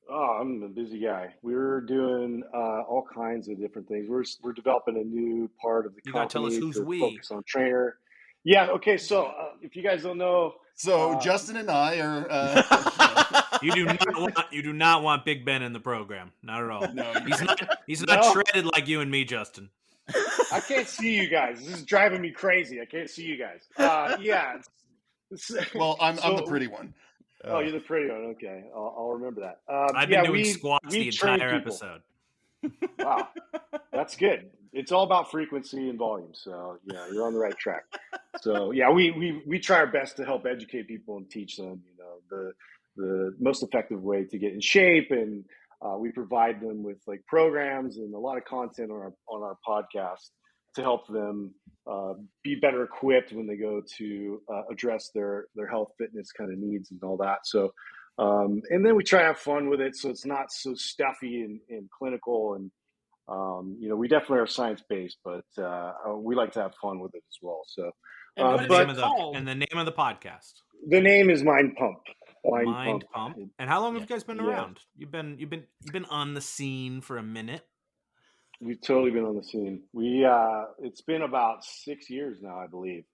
Oh, I'm a busy guy. We're doing all kinds of different things. We're developing a new part of the You company gotta tell us who's to we. focus on trainer. Yeah. Okay. So if you guys don't know, So Justin and I are. You do not want Big Ben in the program. Not at all. No, he's not No. shredded like you and me, Justin. I can't see you guys. This is driving me crazy. I can't see you guys. Yeah. Well, I'm the So- pretty one. Oh, you're the pretty one. Okay, I'll remember that. I've been doing we- squats we the train entire people. episode. Wow, that's good. It's all about frequency and volume. So yeah, you're on the right track. So yeah, we try our best to help educate people and teach them, the most effective way to get in shape, and we provide them with like programs and a lot of content on our podcast to help them be better equipped when they go to address their health, fitness kind of needs and all that. So, and then we try to have fun with it, so it's not so stuffy and clinical. And we definitely are science based, but we like to have fun with it as well. So, And what is but it called? And the name of the podcast, the name is Mind Pump. Mind Pump. And how long have you guys been Yeah. around? You've been on the scene for a minute. We've totally been on the scene. It's been about 6 years now, I believe.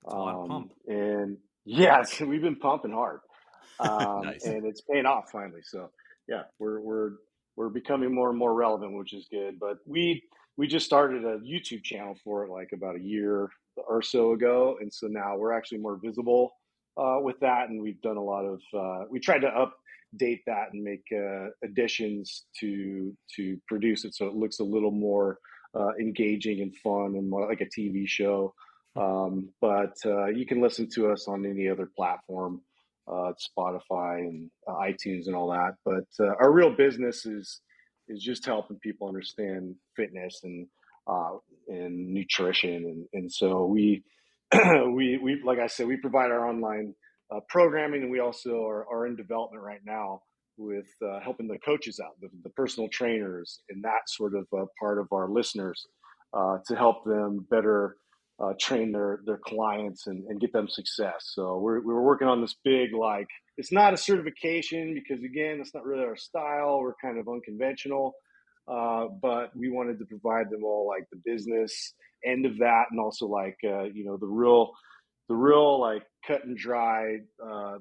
That's a lot of pump. And yes, we've been pumping hard, Nice. and it's paying off finally. So yeah, we're becoming more and more relevant, which is good. But we just started a YouTube channel for it like about a year or so ago, and so now we're actually more visible with that. And we've done a lot of we tried to update that and make additions to produce it so it looks a little more engaging and fun and more like a TV show. But you can listen to us on any other platform, Spotify and iTunes and all that. But our real business is just helping people understand fitness and nutrition, and so we like I said, we provide our online programming, and we also are in development right now with helping the coaches out, the personal trainers, and that sort of part of our listeners to help them better train their clients and get them success. So we're working on this big, like, it's not a certification because again, it's not really our style. We're kind of unconventional, but we wanted to provide them all like the business end of that, and also like the real like cut and dry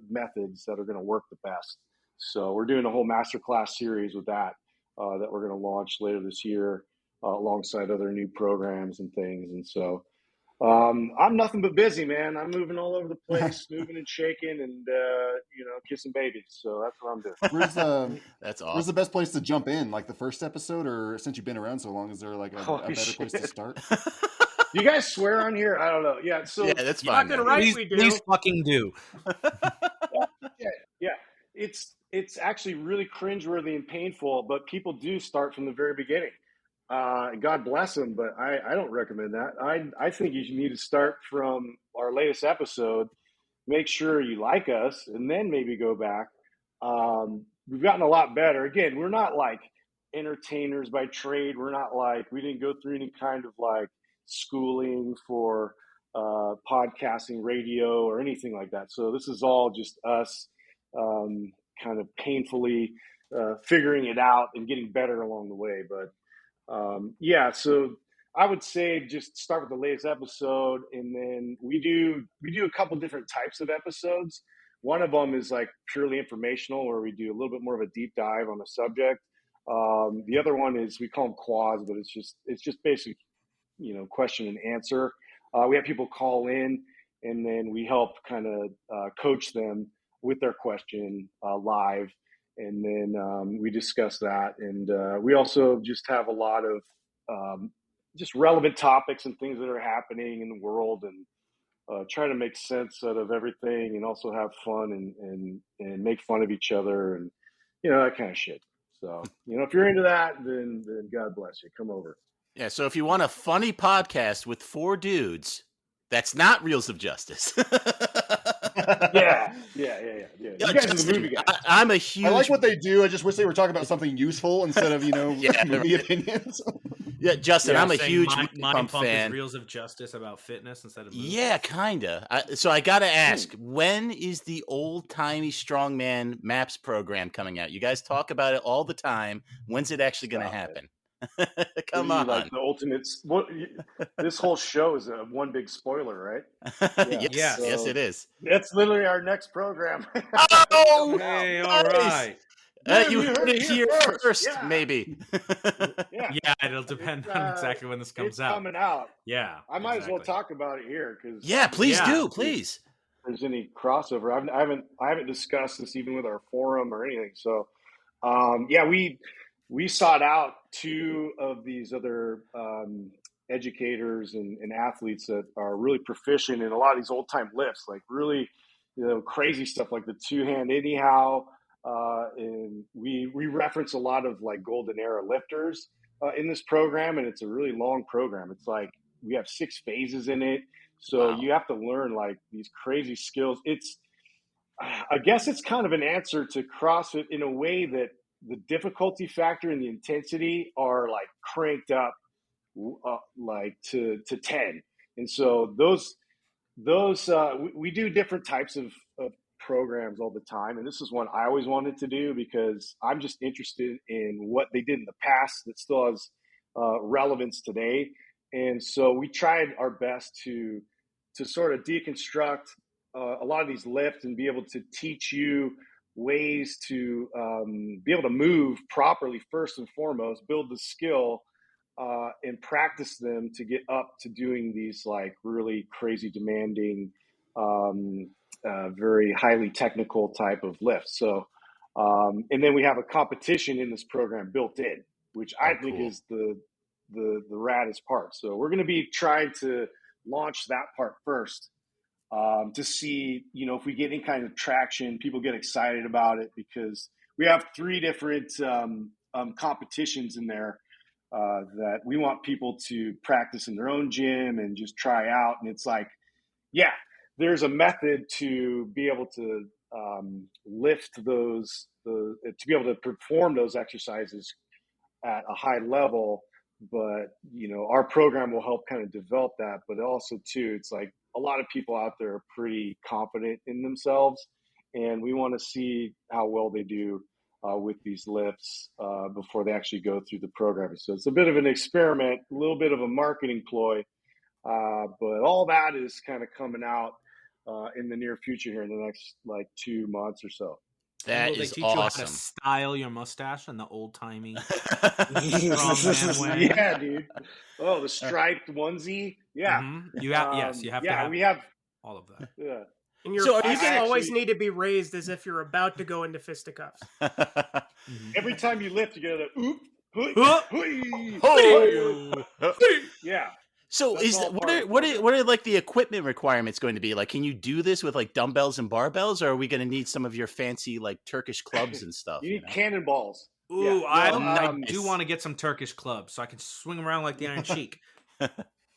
methods that are going to work the best. So we're doing a whole masterclass series with that that we're going to launch later this year alongside other new programs and things. And so I'm nothing but busy, man. I'm moving all over the place, moving and shaking, and kissing babies. So that's what I'm doing. That's awesome. Where's the best place to jump in? Like the first episode, or since you've been around so long, is there like a better place to start? You guys swear on here? I don't know. Yeah. So Yeah, that's fine. Fucking right, we do. Please fucking do. yeah. It's actually really cringeworthy and painful, but people do start from the very beginning. God bless them, but I don't recommend that. I think you need to start from our latest episode, make sure you like us, and then maybe go back. We've gotten a lot better. Again, we're not like entertainers by trade. We're not like, we didn't go through any kind of like schooling for podcasting, radio, or anything like that. So this is all just us kind of painfully figuring it out and getting better along the way. But so I would say just start with the latest episode, and then we do a couple different types of episodes. One of them is like purely informational, where we do a little bit more of a deep dive on the subject. The other one is, we call them quads, but it's just basic, question and answer. We have people call in, and then we help kind of coach them with their question live, and then we discuss that. And we also just have a lot of just relevant topics and things that are happening in the world, and try to make sense out of everything, and also have fun and make fun of each other, and that kind of shit. So if you're into that, then God bless you. Come over. Yeah. So if you want a funny podcast with 4 dudes, that's not Reels of Justice. Yeah. You guys are the movie guys. I'm a huge. I like what they do. I just wish they were talking about something useful instead of movie opinions. Yeah, Justin, I'm a huge Mind Pump fan. Is Reels of Justice about fitness instead of movies. Yeah, kinda. So I gotta ask, when is the old timey strongman maps program coming out? You guys talk about it all the time. When's it actually going to happen? Come on. Like the ultimate. This whole show is one big spoiler, right? Yes, so yes, it is. That's literally our next program. Oh, hey, nice. all right. You heard it here first, maybe. Yeah, it'll depend on exactly when this comes out. Coming out. Yeah, I might as well talk about it here, because please do, please. If there's any crossover, I haven't discussed this even with our forum or anything. So, we sought out 2 of these other educators and athletes that are really proficient in a lot of these old time lifts, like really crazy stuff like the 2-hand anyhow. And we reference a lot of like golden era lifters in this program, and it's a really long program. It's like we have 6 phases in it, so you have to learn like these crazy skills. I guess it's kind of an answer to CrossFit in a way that the difficulty factor and the intensity are like cranked up like to 10, and so those we do different types of programs all the time, and this is one I always wanted to do because I'm just interested in what they did in the past that still has relevance today. And so we tried our best to sort of deconstruct a lot of these lifts and be able to teach you ways to be able to move properly first and foremost, build the skill, and practice them to get up to doing these like really crazy demanding very highly technical type of lifts. So, and then we have a competition in this program built in, which I think is the raddest part. So we're going to be trying to launch that part first, to see, if we get any kind of traction, people get excited about it, because we have 3 different competitions in there that we want people to practice in their own gym and just try out. And it's like, there's a method to be able to lift those, to be able to perform those exercises at a high level. But, our program will help kind of develop that. But also, too, it's like a lot of people out there are pretty confident in themselves, and we want to see how well they do with these lifts before they actually go through the program. So it's a bit of an experiment, a little bit of a marketing ploy, but all that is kind of coming out in the near future here in the next like 2 months or so. That Will they is teach awesome. you how to style your mustache and the old timey? Yeah, dude. Oh, the striped onesie. Yeah. Mm-hmm. You have to have. We have all of that. Yeah. And your feet always need to be raised as if you're about to go into fisticuffs. Every time you lift, you get a yeah. So what are like the equipment requirements going to be? Like, can you do this with like dumbbells and barbells, or are we going to need some of your fancy like Turkish clubs and stuff? You need cannonballs. Ooh, I do want to get some Turkish clubs so I can swing around like the Iron Sheik.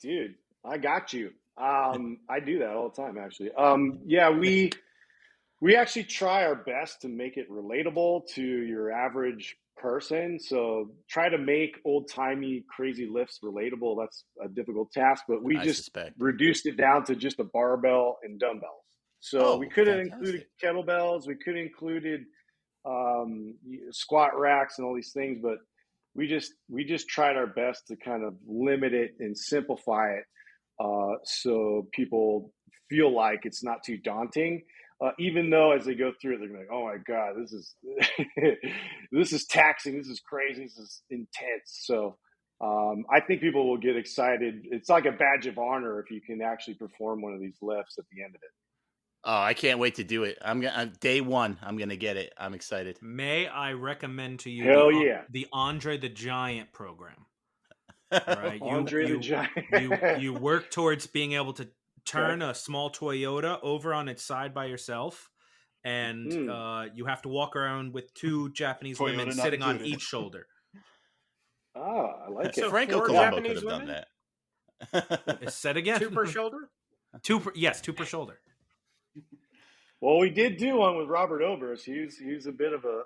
Dude, I got you. I do that all the time, actually. We actually try our best to make it relatable to your average person. So try to make old-timey crazy lifts relatable. That's a difficult task, but we reduced it down to just a barbell and dumbbells. So we could have included kettlebells. We could have included squat racks and all these things, but we just tried our best to kind of limit it and simplify it, so people feel like it's not too daunting. Even though as they go through it, they're like, "Oh my God, this is this is taxing. This is crazy. This is intense." So I think people will get excited. It's like a badge of honor if you can actually perform one of these lifts at the end of it. Oh, I can't wait to do it. Day one. I'm gonna get it. I'm excited. May I recommend to you the Andre the Giant program? Right, The Giant. you work towards being able to turn a small Toyota over on its side by yourself, and you have to walk around with 2 Japanese women sitting on each shoulder. Oh, I like it. So Franco 4 Colombo Japanese could have women? done that. Said again. 2 per shoulder? 2 per shoulder. Well, we did do one with Robert Oberst. He's a bit of a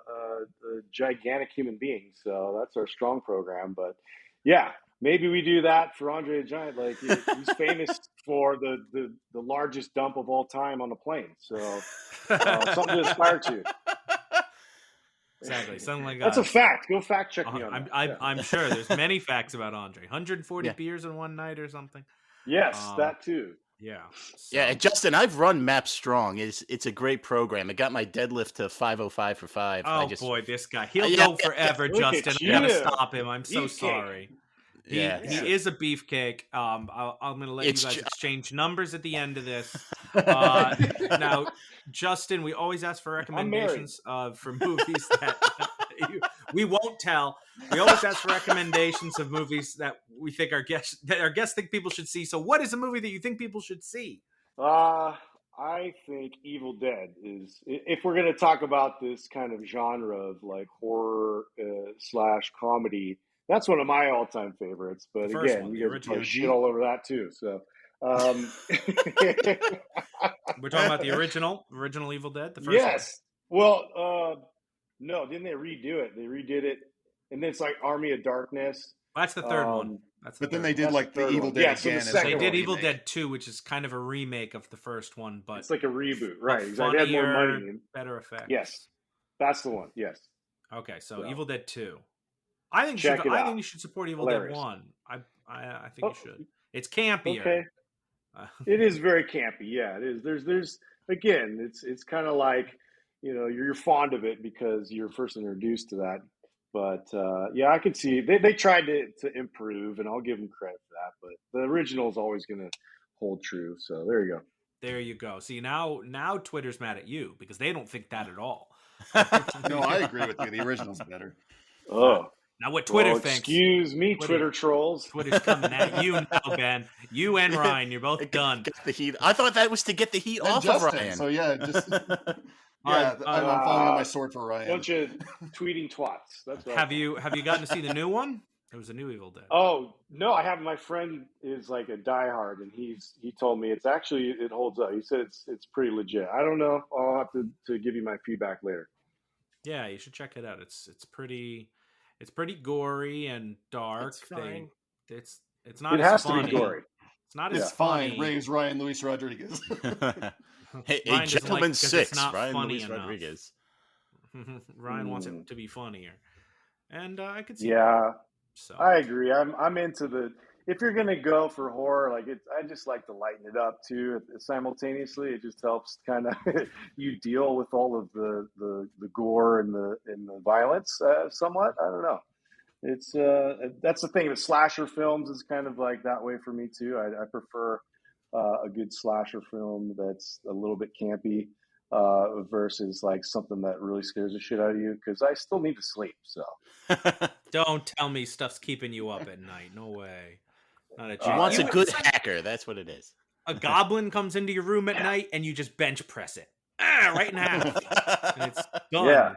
gigantic human being, so that's our strong program. But yeah, maybe we do that for Andre the Giant. Like he's famous for the largest dump of all time on a plane. So something to aspire to. Exactly, something like that. That's a fact. Go fact check me on that. I'm sure there's many facts about Andre. 140 beers in one night or something. Yes, that too. Yeah. So. Yeah, Justin, I've run Map Strong. It's a great program. It got my deadlift to 505 for 5. Oh, boy, this guy. He'll go forever, Justin. I'm going to stop him. I'm so sorry. He is a beefcake. I'm going to let you guys exchange numbers at the end of this. Now, Justin, we always ask for recommendations for movies that we won't tell. We always ask for recommendations of movies that we think our guests think people should see. So what is a movie that you think people should see? I think Evil Dead is, if we're going to talk about this kind of genre of like horror / comedy, that's one of my all-time favorites. But again, you guys probably shit all over that too. So we're talking about the original Evil Dead, the first one. Well, no, didn't they redo it? They redid it, and then it's like Army of Darkness. That's the third one. But then they did like the Evil Dead again. They did Evil Dead 2, which is kind of a remake of the first one, but it's like a reboot, right? Funnier, they had more money, better effects. Yes, that's the one. Yes. Okay, so Evil Dead 2. I think you should support Evil Dead 1. I think you should. It's campier. Okay. It is very campy. Yeah, it is. There's again, it's kind of like, you're fond of it because you're first introduced to that. But yeah, I could see they tried to improve, and I'll give them credit for that. But the original is always going to hold true. So there you go. There you go. See, now Twitter's mad at you because they don't think that at all. No, I agree with you. The original's better. Oh. Now, what Twitter thinks? Excuse me, Twitter trolls. Twitter's coming at you now, Ben. You and Ryan, you're both done. Get the heat. I thought that was to get the heat off Justin, of Ryan. So yeah, just I'm falling on my sword for Ryan. Bunch of tweeting twats. That's what have you gotten to see the new one? There was a new Evil Dead. Oh no, I haven't. My friend is like a diehard, and he told me it holds up. He said it's pretty legit. I don't know. I'll have to give you my feedback later. Yeah, you should check it out. It's pretty gory and dark. It's fine. It's not. It has to be gory. It's not as funny. Fine. Raise Ryan Luis Rodriguez. Hey, Ryan Gentleman 6, not Ryan funny Luis enough. Rodriguez. Ryan wants it to be funnier, and I could see. Yeah, that. So I agree. I'm into the. If you're gonna go for horror, like I just like to lighten it up too. Simultaneously, it just helps kind of you deal with all of the gore and the violence somewhat. I don't know. It's that's the thing with slasher films is kind of like that way for me too. I prefer a good slasher film that's a little bit campy versus like something that really scares the shit out of you, because I still need to sleep. So don't tell me stuff's keeping you up at night. No way. Not a He wants a good hacker. That's what it is. A goblin comes into your room at night and you just bench press it. Right in half. And it's done.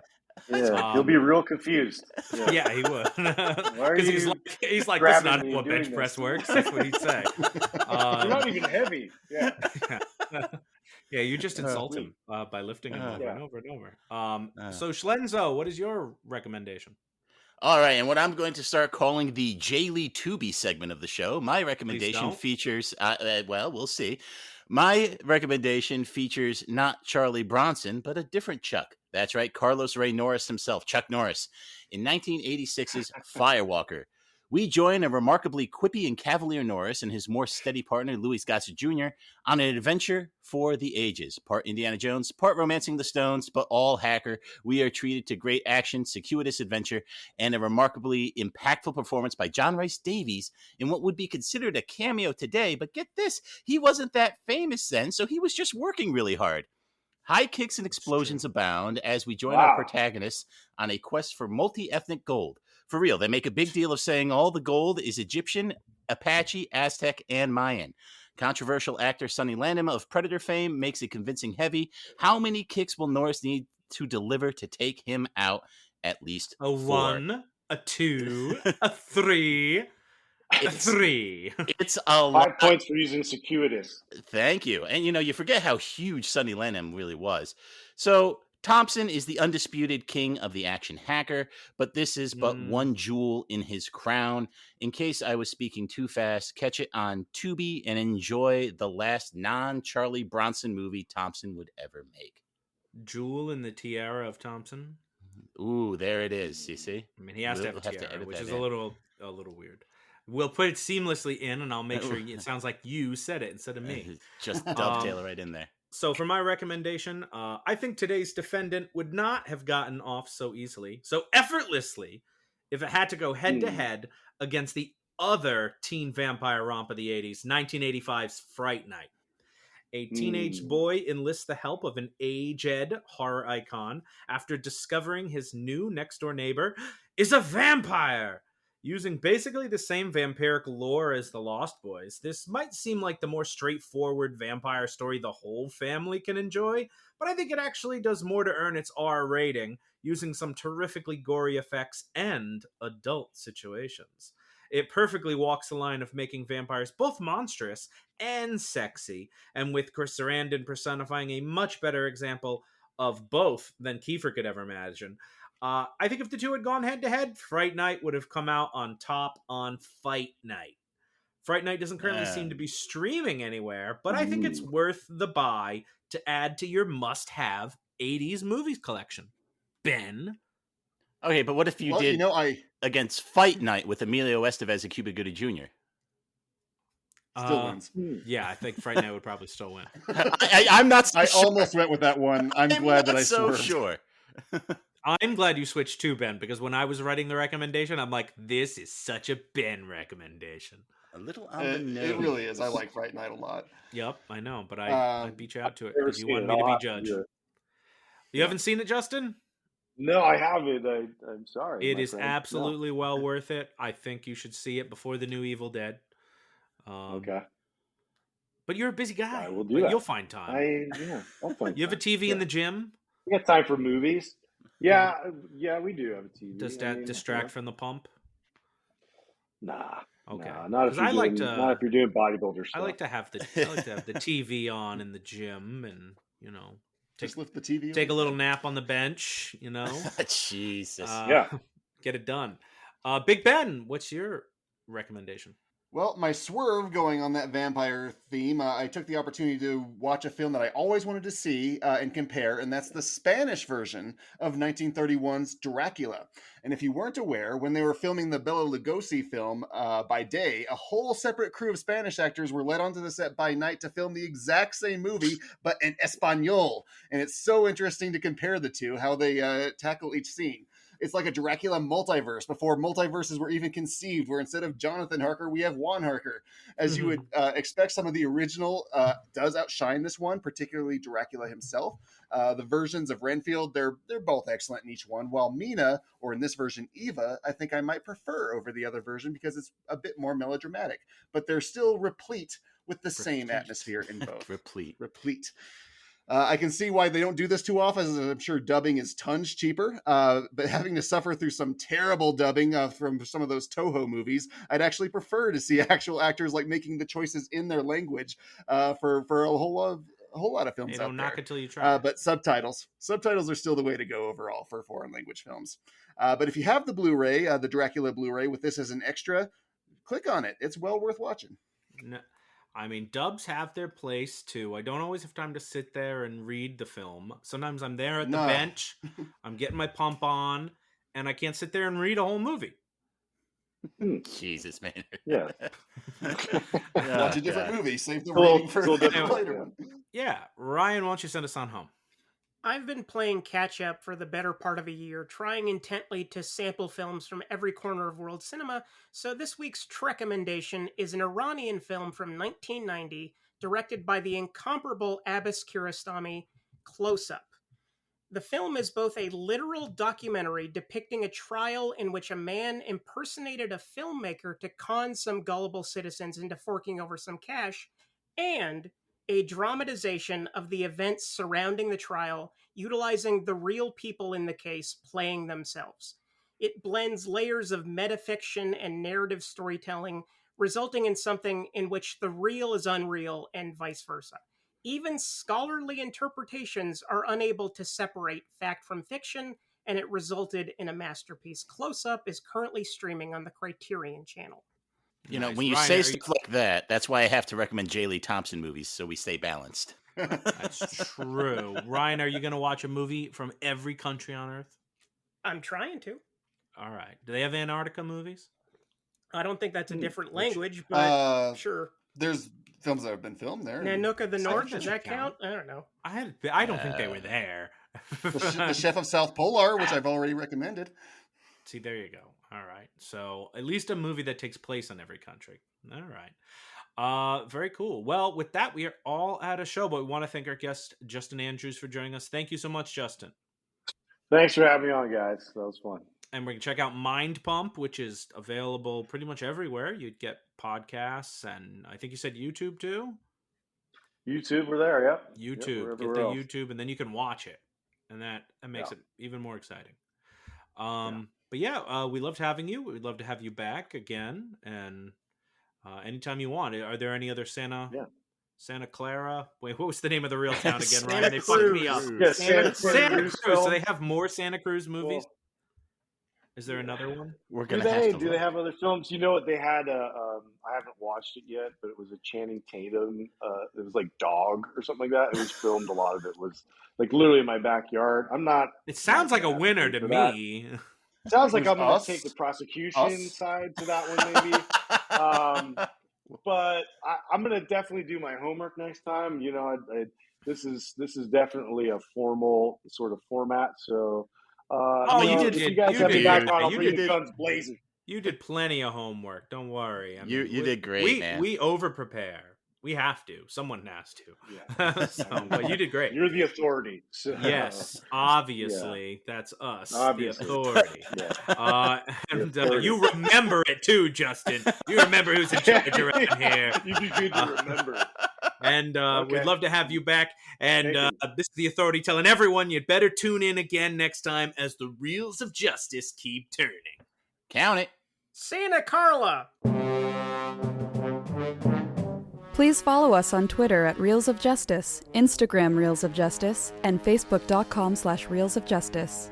Yeah, he'll be real confused. Yeah, he would. Because he's like, that's not how a bench press works. That's what he'd say. You're not even heavy. Yeah. Yeah, you just insult him by lifting him over and over and over. So, Schlenzo, what is your recommendation? All right, and what I'm going to start calling the J. Lee Tubi segment of the show, my recommendation features, well, we'll see. My recommendation features not Charlie Bronson, but a different Chuck. That's right, Carlos Ray Norris himself, Chuck Norris, in 1986's Firewalker. We join a remarkably quippy and cavalier Norris and his more steady partner, Louis Gossett Jr., on an adventure for the ages. Part Indiana Jones, part Romancing the Stones, but all hacker. We are treated to great action, circuitous adventure, and a remarkably impactful performance by John Rhys Davies in what would be considered a cameo today. But get this, he wasn't that famous then, so he was just working really hard. High kicks and explosions abound as we join our protagonists on a quest for multi-ethnic gold. For real, they make a big deal of saying all the gold is Egyptian, Apache, Aztec, and Mayan. Controversial actor Sonny Landham of Predator fame makes a convincing heavy. How many kicks will Norris need to deliver to take him out? At least a 4. 1, a 2, a 3, a 3. It's a lot. 5 points for using circuitous. Thank you. And, you forget how huge Sonny Landham really was. So Thompson is the undisputed king of the action hacker, but this is but one jewel in his crown. In case I was speaking too fast, catch it on Tubi and enjoy the last non-Charlie Bronson movie Thompson would ever make. Jewel in the tiara of Thompson? Ooh, there it is. You see? I mean, he has to have a tiara, which is a little weird. We'll put it seamlessly in, and I'll make sure it sounds like you said it instead of me. Just dovetail it right in there. So for my recommendation, I think today's defendant would not have gotten off so effortlessly, if it had to go head-to-head against the other teen vampire romp of the 80s, 1985's Fright Night. A teenage boy enlists the help of an aged horror icon after discovering his new next-door neighbor is a vampire. Using basically the same vampiric lore as the Lost Boys, this might seem like the more straightforward vampire story the whole family can enjoy, but I think it actually does more to earn its R rating, using some terrifically gory effects and adult situations. It perfectly walks the line of making vampires both monstrous and sexy, and with Chris Sarandon personifying a much better example of both than Kiefer could ever imagine. I think if the two had gone head-to-head, Fright Night would have come out on top on Fight Night. Fright Night doesn't currently seem to be streaming anywhere, but I think it's worth the buy to add to your must-have 80s movies collection. Ben? Okay, but what if you did against Fight Night with Emilio Estevez and Cuba Gooding Jr.? Still wins. Yeah, I think Fright Night would probably still win. I'm not so I sure. almost went with that one. I'm glad that I swerved. Sure. I'm glad you switched to Ben, because when I was writing the recommendation, I'm like, this is such a Ben recommendation. A little on the nose. It really is. I like Fright Night a lot. Yep, I know, but I beat you out to it because you wanted me to be judge. You haven't seen it, Justin? No, I haven't. I'm sorry. It is absolutely well worth it. I think you should see it before the new Evil Dead. Okay. But you're a busy guy. I will do that. You'll find time. I'll find You have a TV in the gym? We got time for movies. Yeah, we do have a TV. Does that distract from the pump? Nah. Okay. Nah, not if you're doing bodybuilder stuff. I like to have the TV on in the gym, and just lift the TV. Take a little nap on the bench. Jesus. Get it done. Big Ben, what's your recommendation? Well, my swerve going on that vampire theme, I took the opportunity to watch a film that I always wanted to see and compare, and that's the Spanish version of 1931's Dracula. And if you weren't aware, when they were filming the Bela Lugosi film by day, a whole separate crew of Spanish actors were led onto the set by night to film the exact same movie, but in Espanol. And it's so interesting to compare the two, how they tackle each scene. It's like a Dracula multiverse before multiverses were even conceived, where instead of Jonathan Harker, we have Juan Harker. As you would expect, some of the original does outshine this one, particularly Dracula himself. The versions of Renfield, they're both excellent in each one, while Mina, or in this version, Eva, I think I might prefer over the other version because it's a bit more melodramatic. But they're still replete with the same atmosphere in both. Replete. I can see why they don't do this too often, as I'm sure dubbing is tons cheaper. But having to suffer through some terrible dubbing from some of those Toho movies, I'd actually prefer to see actual actors making the choices in their language for a whole a whole lot of films Hey, out don't there. knock it till you try. But subtitles are still the way to go overall for foreign language films. But if you have the Blu-ray, the Dracula Blu-ray with this as an extra, click on it. It's well worth watching. No, I mean, dubs have their place too. I don't always have time to sit there and read the film. Sometimes I'm there at the bench, I'm getting my pump on, and I can't sit there and read a whole movie. Jesus, man. Yeah. Watch a different movie. Save the reading for the later one. Yeah. Ryan, why don't you send us on home? I've been playing catch-up for the better part of a year, trying intently to sample films from every corner of world cinema, so this week's recommendation is an Iranian film from 1990, directed by the incomparable Abbas Kiarostami, Close Up. The film is both a literal documentary depicting a trial in which a man impersonated a filmmaker to con some gullible citizens into forking over some cash, and a dramatization of the events surrounding the trial, utilizing the real people in the case playing themselves. It blends layers of metafiction and narrative storytelling, resulting in something in which the real is unreal and vice versa. Even scholarly interpretations are unable to separate fact from fiction, and it resulted in a masterpiece. Close Up is currently streaming on the Criterion Channel. You know, Nice. when you Ryan, say stuff like that, that's why I have to recommend J. Lee Thompson movies so we stay balanced. That's true. Ryan, are you going to watch a movie from every country on Earth? I'm trying to. All right. Do they have Antarctica movies? I don't think that's a different language, but sure. There's films that have been filmed there. Nanook of the North, that does that count? I don't know. I don't think they were there. The Chef of South Polar, which I've already recommended. See, there you go. All right. So at least a movie that takes place in every country. All right. Very cool. Well, with that, we are all out of show, but we want to thank our guest, Justin Andrews, for joining us. Thank you so much, Justin. Thanks for having me on, guys. That was fun. And we can check out Mind Pump, which is available pretty much everywhere. You'd get podcasts, and I think you said YouTube too? YouTube, we're there, yep. YouTube. Yep, get the YouTube, and then you can watch it. And that makes it even more exciting. But yeah, we loved having you. We'd love to have you back again, and anytime you want. Are there any other Santa Clara? Wait, what was the name of the real town again, Ryan? They fucked me up. Yeah, Santa Cruz. film. So they have more Santa Cruz movies? Well, is there another one? We're do gonna they have other films? You know what they had? I haven't watched it yet, but it was a Channing Tatum. It was like Dog or something like that. It was filmed. A lot of it was like literally in my backyard. I'm not. It sounds like a winner to me. Sounds like I'm going Us? to take the prosecution side to that one, maybe. But I'm going to definitely do my homework next time. You know, this is definitely a formal sort of format. So, you did. If you guys have me back on, I'll bring the guns blazing. You did plenty of homework. Don't worry. I mean, you did great, man. We over prepare. We have to. Someone has to. Yeah. But you did great. You're the authority. So, Yes, obviously, that's us, Obviously. the authority. Yeah. And you remember it too, Justin. You remember who's in charge around here. You do good to remember. And we'd love to have you back. And this is the authority telling everyone you'd better tune in again next time as the reels of justice keep turning. Count it. Santa Carla! Please follow us on Twitter at Reels of Justice, Instagram Reels of Justice, and Facebook.com/Reels of Justice.